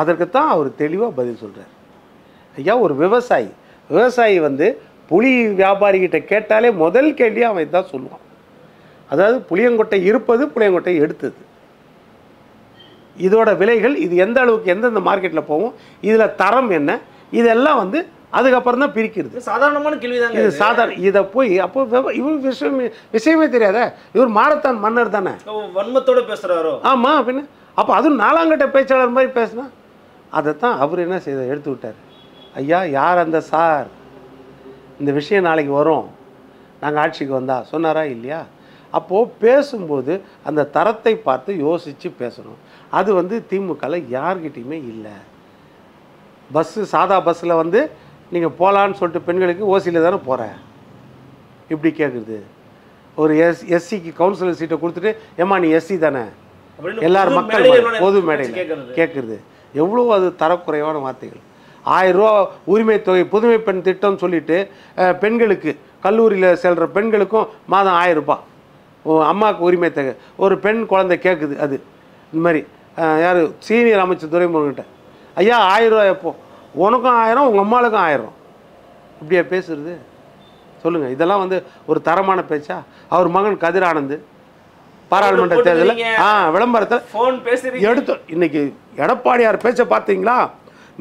அதற்குத்தான் அவர் தெளிவாக பதில் சொல்கிறார். ஐயா, ஒரு விவசாயி வந்து புளி வியாபாரிகிட்ட கேட்டாலே முதல் கேள்வி அவன் இதுதான் சொல்லுவான். அதாவது புளியங்கொட்டை இருப்பது, புளியங்கொட்டை எடுத்தது, இதோட விலைகள், இது எந்த அளவுக்கு எந்தெந்த மார்க்கெட்டில் போகும், இதில் தரம் என்ன, இதெல்லாம் வந்து அதுக்கப்புறம் தான் பிரிக்கிறது. சாதாரணமான கேள்வி தான் இது. சாதாரண இதை போய் அப்போ இவர் விஷயமே தெரியாத, இவர் மாரத்தான் மன்னர் தானே, வன்மத்தோடு பேசுகிறாரோ? ஆமாம், பின்ன அப்போ அதுவும் 4ஆம் கட்ட பேச்சாளர் மாதிரி பேசினா அதைத்தான் அவர் என்ன செய்த எடுத்து விட்டார். ஐயா, யார் அந்த சார், இந்த விஷயம் நாளைக்கு வரும், நாங்கள் ஆட்சிக்கு வந்தால் சொன்னாரா இல்லையா? அப்போது பேசும்போது அந்த தரத்தை பார்த்து யோசித்து பேசணும். அது வந்து திமுகவில் யார்கிட்டையுமே இல்லை. சாதா பஸ்ஸில் வந்து நீங்கள் போகலான்னு சொல்லிட்டு பெண்களுக்கு ஓசியில் தானே போகிறேன் இப்படி கேட்குறது. ஒரு எஸ்சிக்கு கவுன்சிலர் சீட்டை கொடுத்துட்டு ஏம்மா நீ எஸ்சி தானே, எல்லாரும் மக்கள் பொது மேடையில் கேட்குறது. எவ்வளோ அது தரக்குறைவான வார்த்தைகள். 1000 ரூபா உரிமை தொகை புதுமை பெண் திட்டம்னு சொல்லிட்டு பெண்களுக்கு, கல்லூரியில் செல்கிற பெண்களுக்கும் மாதம் 1000 ரூபாய் அம்மாவுக்கு உரிமை தொகை. ஒரு பெண் குழந்தை கேட்குது, அது இந்த மாதிரி யார் சீனியர் அமைச்சர் துரைமுருகன்கிட்ட, ஐயா 1000 ரூபா எப்போ, உனக்கும் 1000, உங்கள் அம்மாவுக்கும் 1000, இப்படியா பேசுறது? சொல்லுங்கள், இதெல்லாம் வந்து ஒரு தரமான பேச்சா? அவர் மகன் கதிர் ஆனந்த் பாராளுமன்ற தேர்தலில் விளம்பரத்தில் எடுத்தோம். இன்னைக்கு எடப்பாடியார் பேச்சை பார்த்தீங்களா?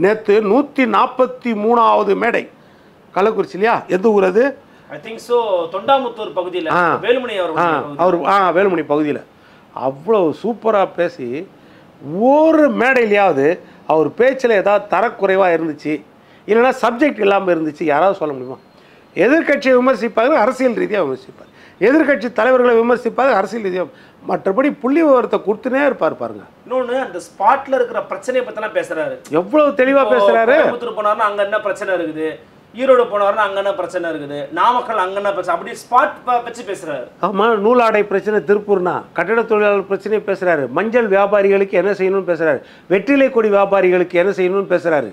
நேற்று 143வது மேடை கள்ளக்குறிச்சி இல்லையா? எந்த ஊர் அது? தொண்டாமுத்தூர் பகுதியில் வேலுமணி பகுதியில் அவ்வளோ சூப்பராக பேசி, ஒரு மேடையிலையாவது அவர் பேச்சில் ஏதாவது தரக்குறைவாக இருந்துச்சு, இல்லைன்னா சப்ஜெக்ட் இல்லாமல் இருந்துச்சு, யாராவது சொல்ல முடியுமா? எதிர்க்கட்சியை விமர்சிப்பாங்க, அரசியல் ரீதியாக விமர்சிப்பார். எதிர்க்கட்சி தலைவர்களை விமர்சிப்பாங்க, அரசியல் ரீதியாக. மற்றபடி புள்ளி விவரத்தை கொடுத்துனே இருப்பார் பாருங்க. இன்னொன்று, அந்த ஸ்பாட்ல இருக்கிற பிரச்சனையை பற்றிலாம் பேசுறாரு, எவ்வளவு தெளிவாக பேசுறாரு. கோயம்புத்தூர் போனாருன்னா அங்கே என்ன பிரச்சனை இருக்குது, ஈரோடு போனாருன்னா அங்கே என்ன பிரச்சனை இருக்குது, நாமக்கல் அங்கே என்ன பிரச்சனை, அப்படி ஸ்பாட் வச்சு பேசுறாரு. ஆமாம், நூலாடை பிரச்சனை திருப்பூர்னா, கட்டட தொழிலாளர் பிரச்சனையை பேசுறாரு, மஞ்சள் வியாபாரிகளுக்கு என்ன செய்யணும்னு பேசுறாரு, வெற்றிலை கொடி வியாபாரிகளுக்கு என்ன செய்யணும்னு பேசுறாரு.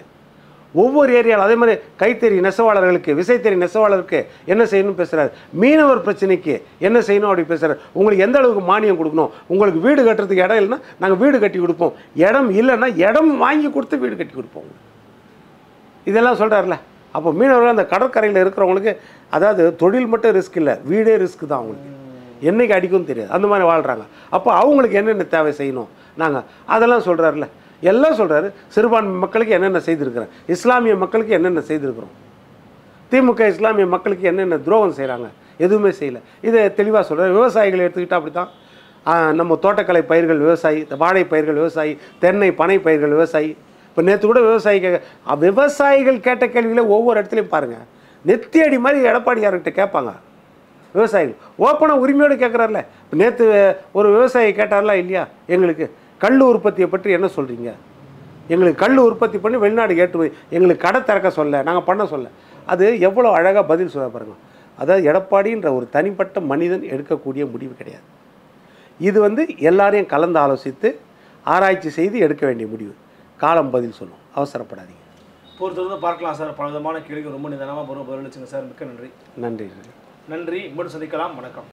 ஒவ்வொரு ஏரியாவில் அதே மாதிரி கைத்தறி நெசவாளர்களுக்கு, விசைத்தறி நெசவாளருக்கு என்ன செய்யணும்னு பேசுகிறார். மீனவர் பிரச்சனைக்கு என்ன செய்யணும் அப்படி பேசுகிறார். உங்களுக்கு எந்த அளவுக்கு மானியம் கொடுக்கணும், உங்களுக்கு வீடு கட்டுறதுக்கு இடம் இல்லைன்னா நாங்கள் வீடு கட்டி கொடுப்போம், இடம் இல்லைன்னா இடம் வாங்கி கொடுத்து வீடு கட்டி கொடுப்போம், இதெல்லாம் சொல்கிறார்ல. அப்போ மீனவர்கள் அந்த கடற்கரையில் இருக்கிறவங்களுக்கு, அதாவது தொழில் மட்டும் ரிஸ்க் இல்லை, வீடே ரிஸ்க் தான் அவங்களுக்கு, என்றைக்கு அடிக்கும்னு தெரியாது, அந்த மாதிரி வாழ்கிறாங்க. அப்போ அவங்களுக்கு என்னென்ன தேவை செய்யணும் நாங்கள் அதெல்லாம் சொல்கிறார்ல, எல்லாம் சொல்கிறாரு. சிறுபான்மை மக்களுக்கு என்னென்ன செய்திருக்கிறேன், இஸ்லாமிய மக்களுக்கு என்னென்ன செய்திருக்கிறோம், திமுக இஸ்லாமிய மக்களுக்கு என்னென்ன துரோகம் செய்கிறாங்க, எதுவுமே செய்யலை. இதை தெளிவாக சொல்கிறார். விவசாயிகளை எடுத்துக்கிட்டால் அப்படி தான். நம்ம தோட்டக்கலை பயிர்கள் விவசாயி, வாழை பயிர்கள் விவசாயி, தென்னை பனை பயிர்கள் விவசாயி. இப்போ நேற்று கூட விவசாயிகள் கேட்ட கேள்வியில் ஒவ்வொரு இடத்துலையும் பாருங்கள், நெத்தியடி மாதிரி எடப்பாடியார்கிட்ட கேட்பாங்க விவசாயிகள். ஓப்பனாக உரிமையோடு கேட்குறாருல. இப்போ நேற்று ஒரு விவசாயி கேட்டார்லாம் இல்லையா, எங்களுக்கு கல் உற்பத்தியை பற்றி என்ன சொல்கிறீங்க, எங்களுக்கு கல் உற்பத்தி பண்ணி வெளிநாடு ஏற்றுமதி, எங்களுக்கு கடை திறக்க சொல்ல, நாங்கள் பண்ண சொல்ல. அது எவ்வளோ அழகாக பதில் சொல்ல பாருங்க. அதாவது எடப்பாடின்ற ஒரு தனிப்பட்ட மனிதன் எடுக்கக்கூடிய முடிவு கிடையாது. இது எல்லாரையும் கலந்து ஆலோசித்து ஆராய்ச்சி செய்து எடுக்க வேண்டிய முடிவு. காலம் பதில் சொல்லும், அவசரப்படாதீங்க. பொறுத்திருந்து பார்க்கலாம் சார். பல விதமான கேள்விகள் ரொம்ப நிதானமாக பதிலளிச்சுங்க சார். மிக்க நன்றி. நன்றி. நன்றி. மீண்டும் சந்திக்கலாம். வணக்கம்.